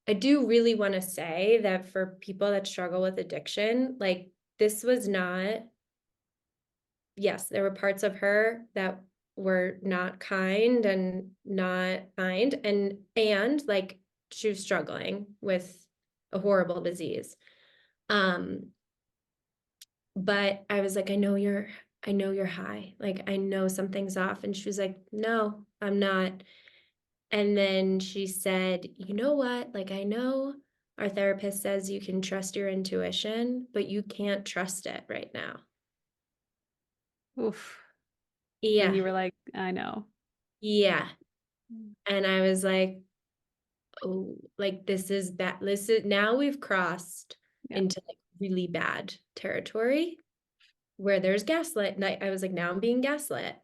S2: I do really want to say that for people that struggle with addiction, like, this was not, yes, there were parts of her that were not kind and not kind and like she was struggling with a horrible disease. Um, but I was like, I know you're high. Like I know something's off. And she was like, no, I'm not. And then she said, you know what? Like I know our therapist says you can trust your intuition, but you can't trust it right now.
S1: Oof. And
S2: Yeah.
S1: you were like, I know.
S2: Yeah.
S1: Mm.
S2: And I was like, oh, like this is bad. Listen, now we've crossed
S1: Yeah.
S2: into like really bad territory where there's gaslit. And I was like, now I'm being gaslit.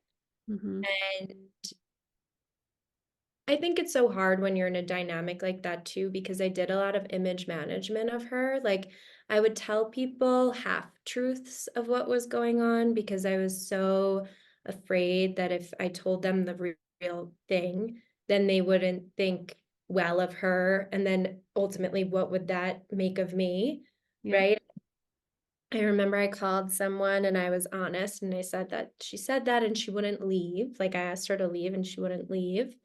S1: Mm-hmm.
S2: And I think it's so hard when you're in a dynamic like that too, because I did a lot of image management of her. Like I would tell people half truths of what was going on because I was so afraid that if I told them the real thing, then they wouldn't think well of her. And then ultimately, what would that make of me?
S1: Yeah.
S2: Right. I remember I called someone and I was honest and I said that she said that and she wouldn't leave. Like I asked her to leave and she wouldn't leave.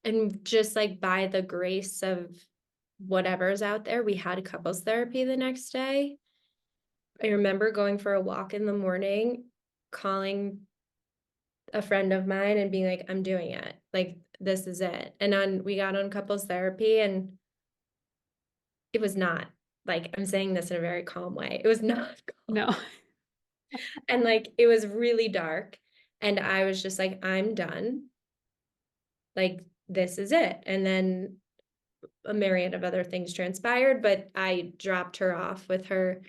S2: And just like by the grace of whatever's out there, we had couples therapy the next day. I remember going for a walk in the morning, calling a friend of mine and being like, I'm doing it. Like, this is it. And then we got on couples therapy and it was not like, I'm saying this in a very calm way. It was not calm.
S1: No.
S2: And like, it was really dark. And I was just like, I'm done. Like, this is it. And then a myriad of other things transpired, but I dropped her off with her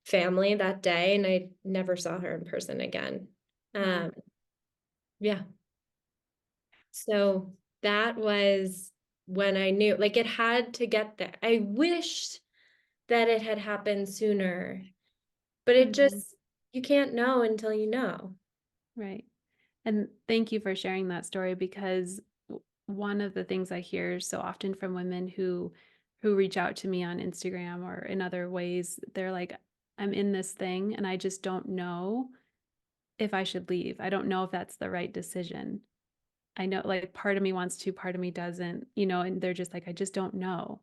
S2: family that day and I never saw her in person again.
S1: Wow.
S2: Um, yeah. So that was when I knew like it had to get there. I wished that it had happened sooner, but it
S1: Mm-hmm.
S2: just, you can't know until you know.
S1: Right. And thank you for sharing that story because one of the things I hear so often from women who reach out to me on Instagram or in other ways, they're like, I'm in this thing and I just don't know if I should leave. I don't know if that's the right decision. I know like part of me wants to, part of me doesn't, and they're just like, I just don't know.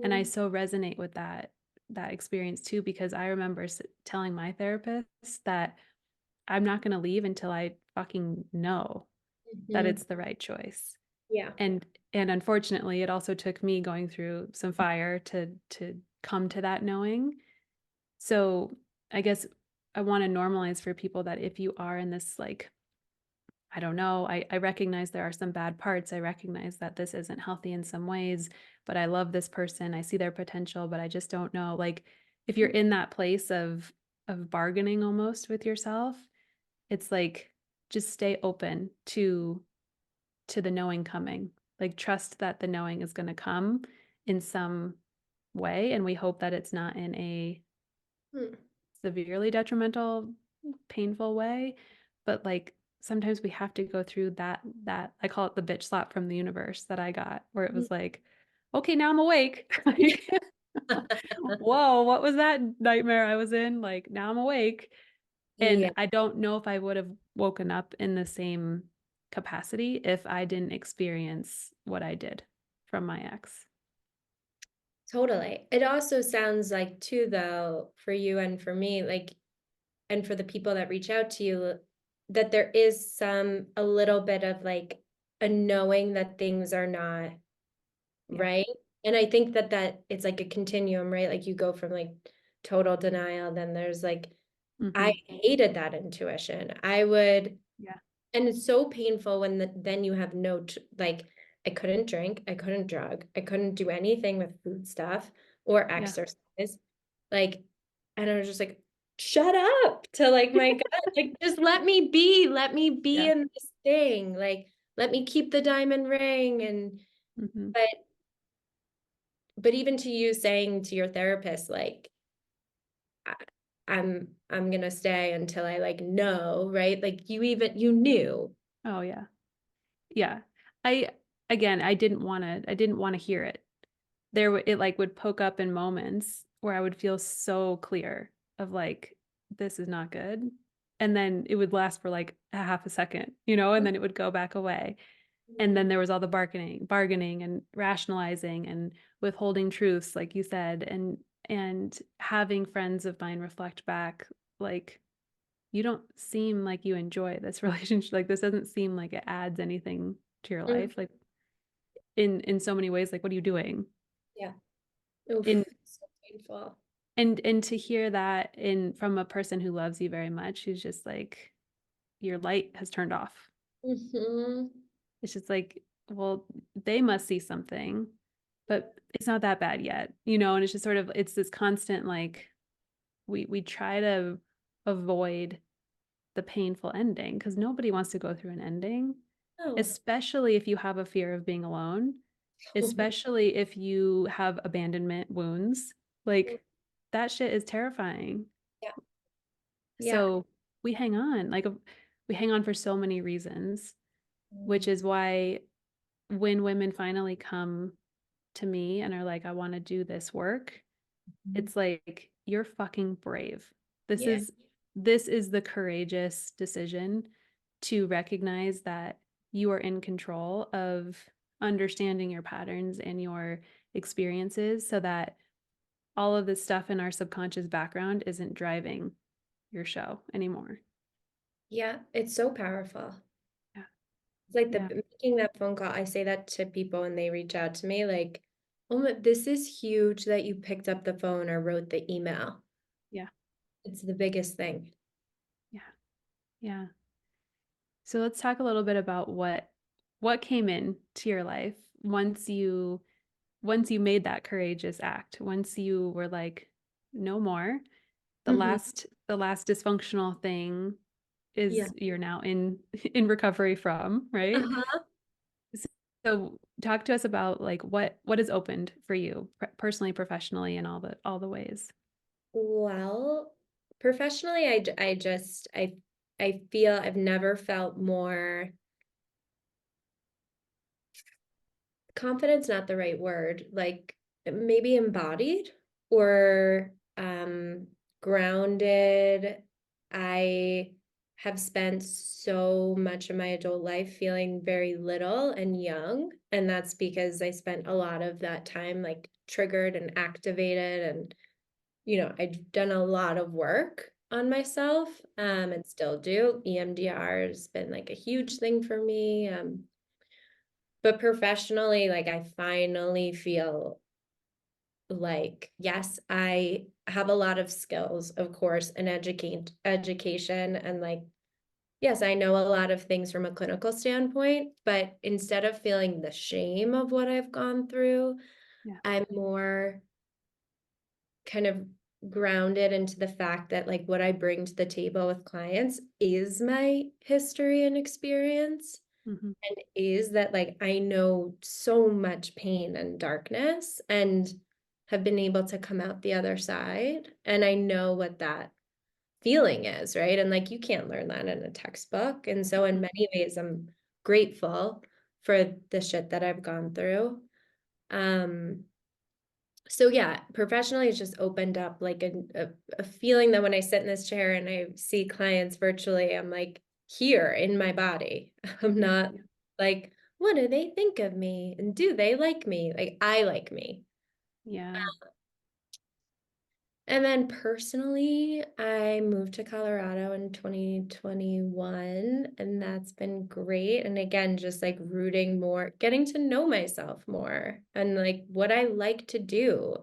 S1: And I
S2: Mm-hmm.
S1: so resonate with that experience too, because I remember telling my therapist that I'm not going to leave until I fucking know that it's the right choice.
S2: Yeah.
S1: And and unfortunately, it also took me going through some fire to come to that knowing. So I guess I want to normalize for people that if you are in this like I don't know. I recognize there are some bad parts. I recognize that this isn't healthy in some ways, but I love this person. I see their potential, but I just don't know. Like if you're in that place of bargaining almost with yourself, it's like just stay open to the knowing coming. Like trust that the knowing is going to come in some way and we hope that it's not in a
S2: Mm-hmm.
S1: severely detrimental, painful way. But like sometimes we have to go through that I call it the bitch slap from the universe that I got, where it was like, okay, now I'm awake. Whoa, what was that nightmare I was in? Like, now I'm awake.
S2: Yeah,
S1: And I don't know if I would have woken up in the same capacity if I didn't experience what I did from my ex.
S2: totally. It also sounds like too, though, for you and for me, like, and for the people that reach out to you, that there is a little bit of like a knowing that things are not
S1: Yeah.
S2: right. And I think that it's like a continuum, right? Like you go from like total denial, then there's like, I
S1: Hmm.
S2: hated that intuition. I would,
S1: Yeah.
S2: and it's so painful when then you have like, I couldn't drink, I couldn't drug, I couldn't do anything with food stuff or
S1: Yeah.
S2: exercise. Like, and I was just like, shut up to like my God, like just let me be
S1: Yeah.
S2: in this thing. Like, let me keep the diamond ring. And
S1: Hmm.
S2: but but even to you saying to your therapist, like, I, I'm gonna stay until I like know, right? Like you knew.
S1: Oh yeah. Yeah. I again, I didn't want to hear it. It like would poke up in moments where I would feel so clear of like this is not good. And then it would last for like a half a second, and then it would go back away. And then there was all the bargaining and rationalizing and withholding truths, like you said, and having friends of mine reflect back, like, you don't seem like you enjoy this relationship. Like this doesn't seem like it adds anything to your
S2: Mm,
S1: life. Like in so many ways, like what are you doing?
S2: yeah.
S1: In
S2: Oof, so painful.
S1: and to hear that in from a person who loves you very much, who's just like your light has turned off.
S2: Hmm.
S1: It's just like, well, they must see something, but it's not that bad yet. And it's just sort of it's this constant like we try to avoid the painful ending because nobody wants to go through an ending,
S2: No.
S1: especially if you have a fear of being alone, especially if you have abandonment wounds. Like that shit is terrifying.
S2: Yeah. Yeah.
S1: So we hang on, like we hang on for so many reasons, which
S2: Mm,
S1: is why when women finally come to me and are like, I want to do this work,
S2: mhm.
S1: it's like, you're fucking brave. This
S2: Yeah.
S1: is this is the courageous decision to recognize that you are in control of understanding your patterns and your experiences so that all of this stuff in our subconscious background isn't driving your show anymore.
S2: Yeah. It's so powerful.
S1: Yeah.
S2: It's like
S1: Yeah.
S2: making that phone call. I say that to people when they reach out to me, like, oh my, this is huge that you picked up the phone or wrote the email.
S1: Yeah.
S2: It's the biggest thing.
S1: Yeah. Yeah. So let's talk a little bit about what came in to your life once you made that courageous act, once you were like, no more. The
S2: Hmm.
S1: last dysfunctional thing
S2: Yeah.
S1: is you're now in in recovery from, right?
S2: Uh-huh.
S1: So talk to us about like what has opened for you personally, professionally, and all the ways.
S2: Well, professionally, I feel I've never felt more confidence, not the right word, like maybe embodied or grounded. I have spent so much of my adult life feeling very little and young, and that's because I spent a lot of that time like triggered and activated, and I've done a lot of work on myself, and still do. EMDR has been like a huge thing for me. But professionally, like I finally feel like, yes, I have a lot of skills, of course, in education and like, yes, I know a lot of things from a clinical standpoint, but instead of feeling the shame of what I've gone through,
S1: Yeah.
S2: I'm more kind of grounded into the fact that like what I bring to the table with clients is my history and experience.
S1: Hmm.
S2: And is that like I know so much pain and darkness and have been able to come out the other side. And I know what that feeling is, right? And like you can't learn that in a textbook. And so in many ways, I'm grateful for the shit that I've gone through. Um, so yeah, professionally, it's just opened up like a feeling that when I sit in this chair and I see clients virtually, I'm like here in my body. I'm not
S1: Yeah.
S2: like, what do they think of me? And do they like me? Like I like me.
S1: Yeah.
S2: And then personally, I moved to Colorado in 2021, and that's been great. And again, just like rooting more, getting to know myself more and like what I like to do.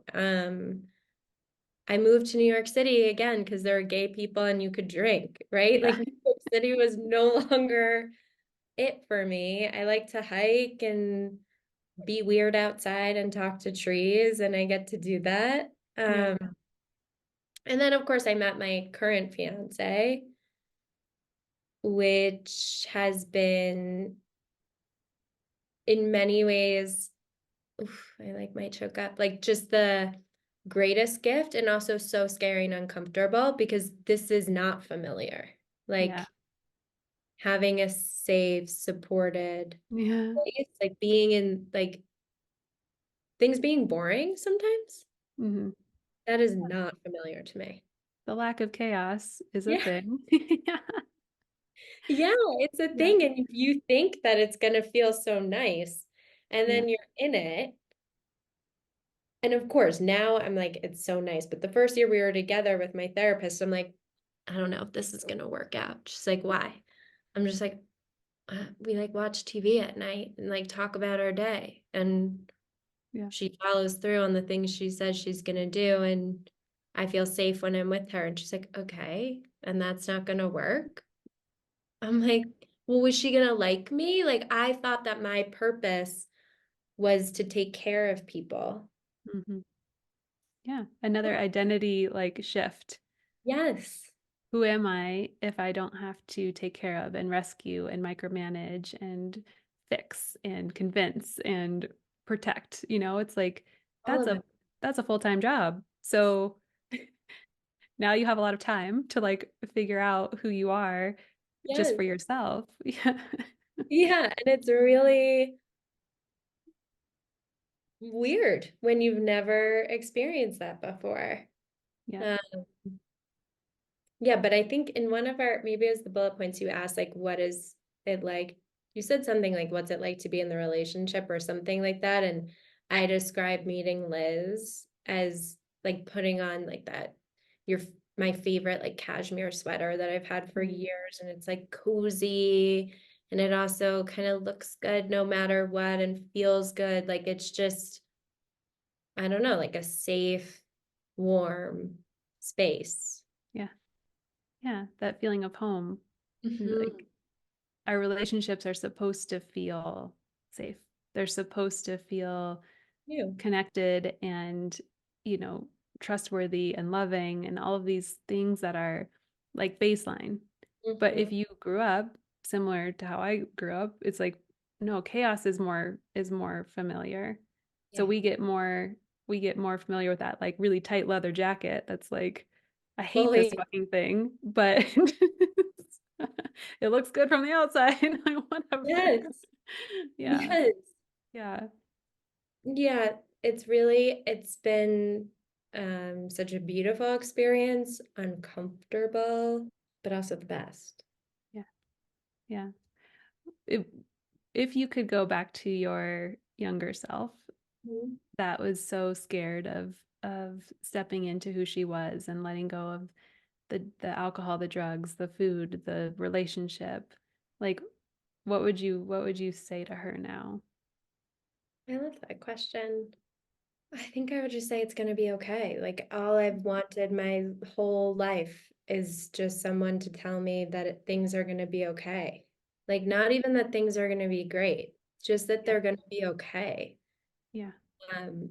S2: I moved to New York City again because there are gay people and you could drink, right?
S1: Yeah.
S2: Like New York City was no longer it for me. I like to hike and be weird outside and talk to trees, and I get to do that.
S1: Yeah.
S2: And then, of course, I met my current fiance, which has been in many ways, oof, I like might choke up, like just the greatest gift and also so scary and uncomfortable because this is not familiar.
S1: Yeah.
S2: Like having a safe, supported
S1: Yeah.
S2: place, like being in like things being boring sometimes,
S1: Hmm.
S2: that is not familiar to me.
S1: The lack of chaos is a
S2: Yeah.
S1: thing. Yeah.
S2: Yeah, it's a
S1: Yeah.
S2: thing, and you think that it's gonna feel so nice, and
S1: Yeah.
S2: then you're in it. And of course, now I'm like, it's so nice. But the first year we were together with my therapist, I'm like, I don't know if this is gonna work out. She's like, why? I'm just like, we like watch TV at night and like talk about our day. And
S1: Yeah.
S2: she follows through on the things she says she's gonna do, and I feel safe when I'm with her. And she's like, okay, and that's not gonna work. I'm like, well, was she gonna like me? Like, I thought that my purpose was to take care of people.
S1: Hmm. Yeah. Another identity like shift.
S2: Yes,
S1: Who am I if I don't have to take care of and rescue and micromanage and fix and convince and protect? It's like
S2: all
S1: that's
S2: of
S1: a
S2: it.
S1: that's a full-time job. So now you have a lot of time to like figure out who you are just
S2: Yes.
S1: for yourself. Yeah.
S2: Yeah, and it's really weird when you've never experienced that before.
S1: Yeah.
S2: Uh, yeah, but I think in one of our, maybe it was the bullet points you asked, like, what is it like? You said something like, what's it like to be in the relationship or something like that. And I described meeting Liz as like putting on like that, your, my favorite like cashmere sweater that I've had for
S1: Mhm.
S2: years. And it's like cozy. And it also kind of looks good no matter what and feels good. Like it's just, I don't know, like a safe, warm space.
S1: Yeah. Yeah. That feeling of home.
S2: Hmm.
S1: Like our relationships are supposed to feel safe. They're supposed to feel
S2: You.
S1: connected and, you know, trustworthy and loving and all of these things that are like baseline. But
S2: Hmm.
S1: if you grew up similar to how I grew up, it's like no, chaos is more familiar. So
S2: Yeah.
S1: we get more familiar with that like really tight leather jacket that's like I hate this
S2: Fully.
S1: fucking thing, but it looks good from the outside. Like, whatever.
S2: Yes.
S1: Yeah.
S2: Yes.
S1: Yeah.
S2: Yeah. It's been such a beautiful experience, uncomfortable, but also the best.
S1: Yeah. Yeah. If, if you could go back to your younger self
S2: Mhm.
S1: that was so scared of stepping into who she was and letting go of the alcohol, the drugs, the food, the relationship, like what would you say to her now?
S2: I love that question. I think I would just say it's going to be okay. Like all I've wanted my whole life is just someone to tell me that things are going to be okay. Like not even that things are going to be great, just that
S1: Yeah.
S2: they're going to be okay.
S1: Yeah.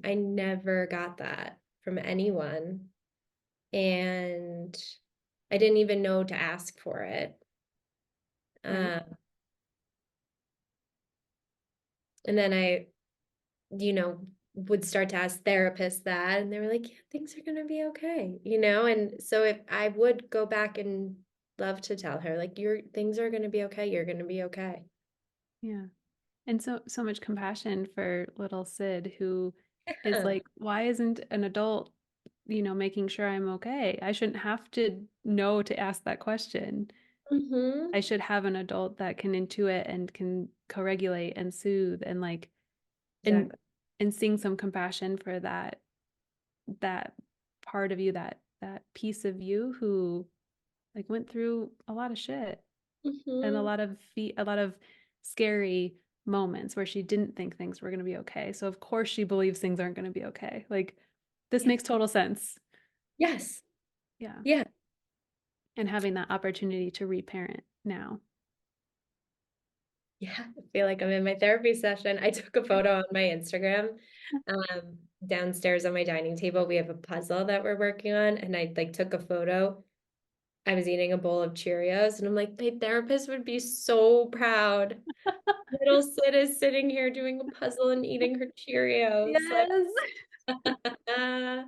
S2: I never got that from anyone, and I didn't even know to ask for it.
S1: Right.
S2: Uh, and then I, you know, would start to ask therapists that, and they were like, yeah, things are gonna be okay, you know? And so if I would go back and love to tell her, like, your things are gonna be okay, you're gonna be okay.
S1: Yeah. And so much compassion for little Sid, who is like, why isn't an adult, making sure I'm okay? I shouldn't have to know to ask that question.
S2: Mm-hmm.
S1: I should have an adult that can intuit and can co-regulate and soothe and like and
S2: Exactly.
S1: and seeing some compassion for that part of you, that piece of you who like went through a lot of shit and
S2: Mm-hmm.
S1: a lot of scary moments where she didn't think things were going to be okay. So of course she believes things aren't going to be okay. Like this
S2: Yeah.
S1: makes total sense.
S2: Yes.
S1: Yeah.
S2: Yeah.
S1: And having that opportunity to reparent now.
S2: Yeah. I feel like I'm in my therapy session. I took a photo on my Instagram. Downstairs on my dining table, we have a puzzle that we're working on, and I like took a photo. I was eating a bowl of Cheerios, and I'm like, my therapist would be so proud. Little Sid is sitting here doing a puzzle and eating her Cheerios. Like,
S1: Yes.
S2: uh,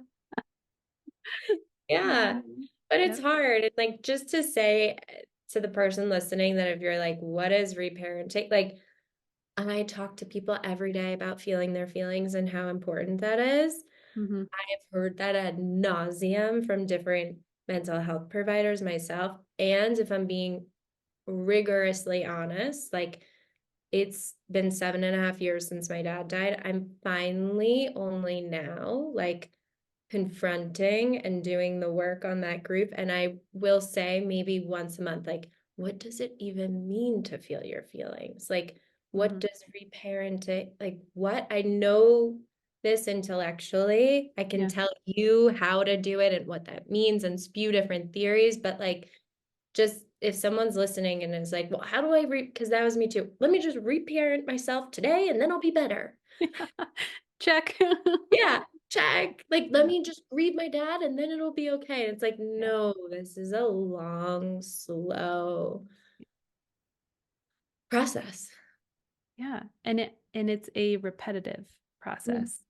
S2: yeah.
S1: Mm.
S2: But it's
S1: Yep.
S2: hard. It's like just to say to the person listening that if you're like, what is reparenting? Like, I talk to people every day about feeling their feelings and how important that is.
S1: Mm-hmm.
S2: I've heard that ad nauseum from different mental health providers myself. And if I'm being rigorously honest, like it's been 7.5 years since my dad died. I'm finally only now like confronting and doing the work on that group. And I will say maybe once a month, like, what does it even mean to feel your feelings? Like, what
S1: Mm-hmm.
S2: does reparenting, like, what? I know this intellectually. I can
S1: Yeah.
S2: tell you how to do it and what that means and spew different theories, but like, just if someone's listening and is like, well, how do I because that was me too. Let me just reparent myself today and then I'll be better.
S1: Check.
S2: Yeah, check. Like, let
S1: Yeah.
S2: me just grieve my dad and then it'll be okay. And it's like,
S1: Yeah.
S2: no, this is a long, slow process.
S1: Yeah. And it's a repetitive
S2: Mm.
S1: process.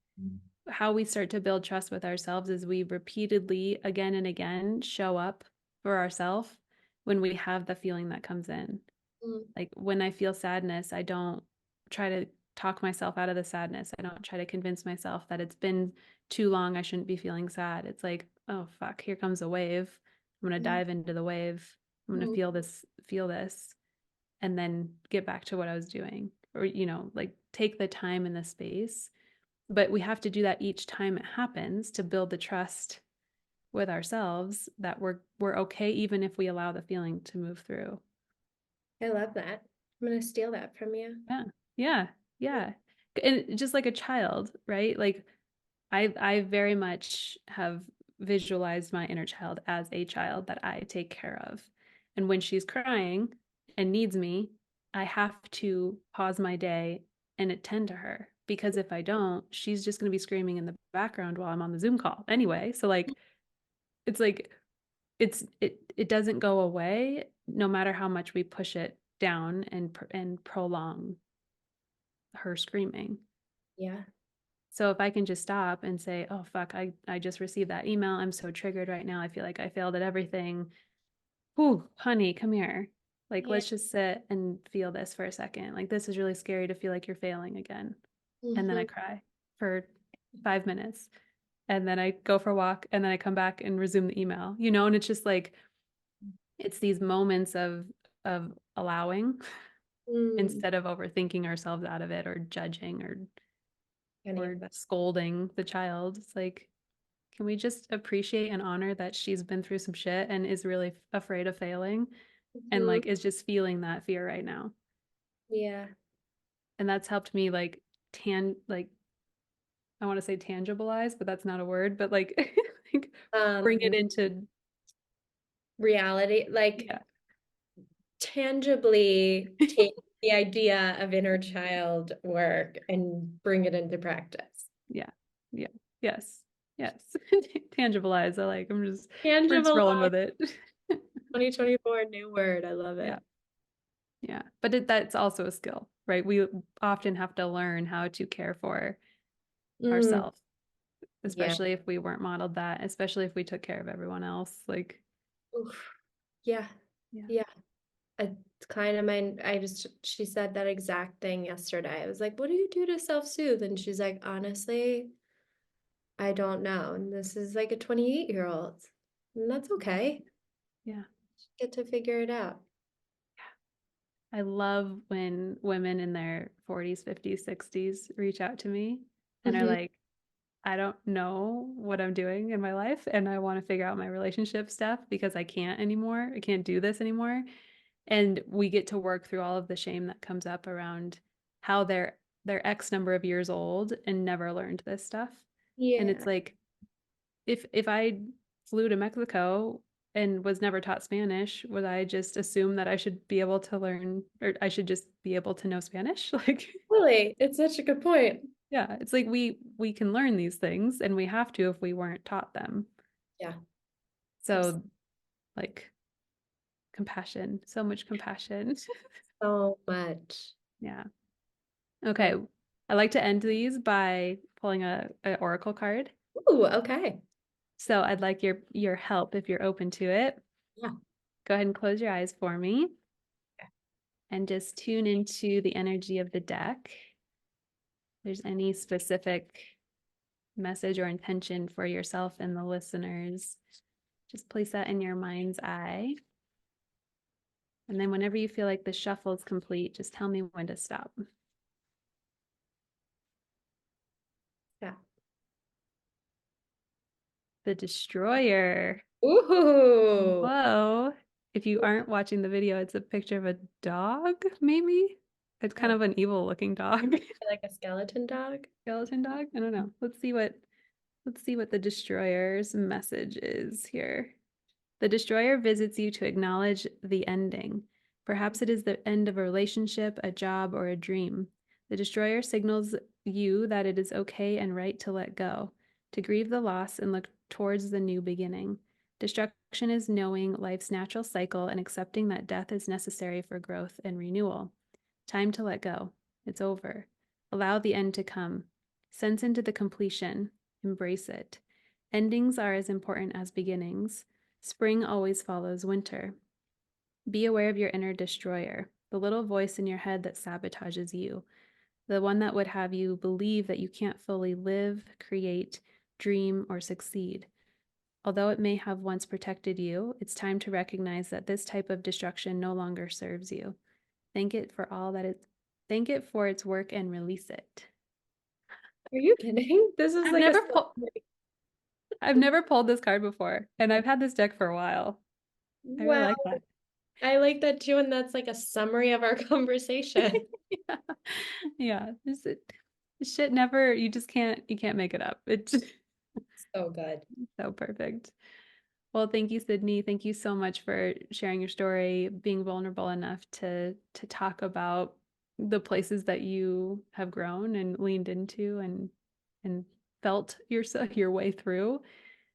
S1: How we start to build trust with ourselves is we repeatedly again and again show up for ourselves when we have the feeling that comes in.
S2: Mm.
S1: Like when I feel sadness, I don't try to talk myself out of the sadness. I don't try to convince myself that it's been too long. I shouldn't be feeling sad. It's like, oh fuck, here comes a wave. I'm gonna
S2: Yeah.
S1: dive into the wave. I'm gonna
S2: Mm.
S1: feel this, and then get back to what I was doing. Or, like take the time and the space. But we have to do that each time it happens to build the trust with ourselves that we're okay even if we allow the feeling to move through.
S2: I love that. I'm gonna steal that from you.
S1: Yeah. Yeah. Yeah. And just like a child, right? Like I very much have visualized my inner child as a child that I take care of. And when she's crying and needs me, I have to pause my day and attend to her because if I don't, she's just going to be screaming in the background while I'm on the Zoom call anyway. So it's like it doesn't go away no matter how much we push it down and prolong her screaming.
S2: Yeah.
S1: So if I can just stop and say, "Oh fuck, I just received that email. I'm so triggered right now. I feel like I failed at everything." Whew, honey, come here. Like
S2: Yeah.
S1: let's just sit and feel this for a second. Like this is really scary to feel like you're failing again. And then I
S2: Mhm.
S1: cry for 5 minutes. And then I go for a walk and then I come back and resume the email. And it's just like it's these moments of allowing
S2: Mm.
S1: instead of overthinking ourselves out of it or judging
S2: Any
S1: or
S2: of that.
S1: scolding the child. It's like, can we just appreciate and honor that she's been through some shit and is really afraid of failing and
S2: Mhm.
S1: like is just feeling that fear right now?
S2: Yeah.
S1: And that's helped me like I want to say tangibilize, but that's not a word, but like like bring it into
S2: Reality, like
S1: yeah,
S2: tangibly take the idea of inner child work and bring it into practice.
S1: yeah, yeah, yes, yes. Tangibilize. We're just
S2: Tangible
S1: rolling with it.
S2: 2024 new word. I love
S1: Yeah.
S2: it.
S1: Yeah. But that's also a skill, right? We often have to learn how to care for
S2: Mm,
S1: ourselves,
S2: yeah.
S1: especially if we weren't modeled that, especially if we took care of everyone else. Like,
S2: Oof. Yeah.
S1: yeah.
S2: Yeah. A client of mine, she said that exact thing yesterday. I was like, "What do you do to self-soothe?" And she's like, "Honestly, I don't know." And this is like a 28-year-old. And that's okay.
S1: Yeah.
S2: Get to figure it out.
S1: I love when women in their 40s, 50s, 60s reach out to me and are
S2: Mhm.
S1: like, I don't know what I'm doing in my life and I want to figure out my relationship stuff because I can't anymore. I can't do this anymore. And we get to work through all of the shame that comes up around how they're X number of years old and never learned this stuff. And it's
S2: Yeah.
S1: like if I flew to Mexico and was never taught Spanish, would I just assume that I should be able to learn or I should just be able to know Spanish? Like,
S2: Really, it's such a good point.
S1: yeah, it's like we can learn these things and we have to if we weren't taught them.
S2: Yeah. There's
S1: So like compassion, so much compassion.
S2: so much.
S1: Yeah.
S2: Uh,
S1: Okay. I like to end these by pulling a oracle card.
S2: Ooh, okay.
S1: So I'd like your help if you're open to it.
S2: Yeah.
S1: Go ahead and close your eyes for me and just tune into the energy of the deck. If there's any specific message or intention for yourself and the listeners, just place that in your mind's eye. And then whenever you feel like the shuffle is complete, just tell me when to stop.
S2: Yeah.
S1: The Destroyer.
S2: Ooh.
S1: Whoa. If you aren't watching the video, it's a picture of a dog, maybe? It's kind
S2: Oh,
S1: of an evil looking dog.
S2: like a skeleton dog?
S1: Skeleton dog? I don't know. Let's see what the Destroyer's message is here. The Destroyer visits you to acknowledge the ending. Perhaps it is the end of a relationship, a job, or a dream. The Destroyer signals you that it is okay and right to let go, to grieve the loss and look towards the new beginning. Destruction is knowing life's natural cycle and accepting that death is necessary for growth and renewal. Time to let go. It's over. Allow the end to come. Sense into the completion. Embrace it. Endings are as important as beginnings. Spring always follows winter. Be aware of your inner destroyer, the little voice in your head that sabotages you, the one that would have you believe that you can't fully live, create, dream, or succeed. Although it may have once protected you, it's time to recognize that this type of destruction no longer serves you. Thank it for all that it thank it for its work and release it.
S2: Are you kidding? This is
S1: I've
S2: like a
S1: never pulled
S2: summary.
S1: I've never pulled this card before, and I've had this deck for a while. I really
S2: Wow.
S1: like that.
S2: I like that too, and that's like a summary of our conversation.
S1: Yeah. Yeah. This shit never, you can't make it up. It's
S2: So good.
S1: so perfect. Well, thank you, Sydney. Thank you so much for sharing your story, being vulnerable enough to talk about the places that you have grown and leaned into and felt your way through.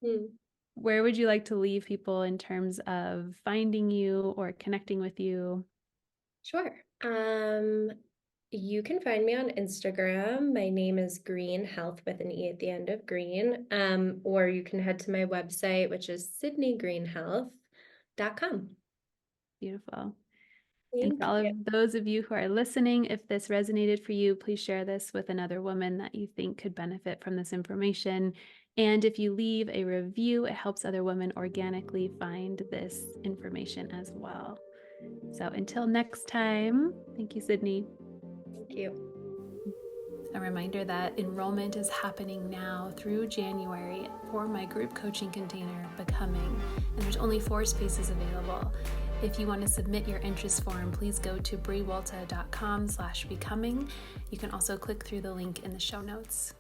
S2: Hmm.
S1: Where would you like to leave people in terms of finding you or connecting with you?
S2: Sure. You can find me on Instagram. My name is Greene Health with an E at the end of Green. Or you can head to my website, which is sydneygreenhealth.com.
S1: Beautiful. And for
S2: Thank
S1: all
S2: you.
S1: of those of you who are listening, if this resonated for you, please share this with another woman that you think could benefit from this information. And if you leave a review, it helps other women organically find this information as well. So until next time, thank you, Sydney.
S2: Thank you.
S1: A reminder that enrollment is happening now through January for my group coaching container, Becoming, and there's only 4 spaces available. If you want to submit your interest form, please go to briewalta.com/becoming. You can also click through the link in the show notes.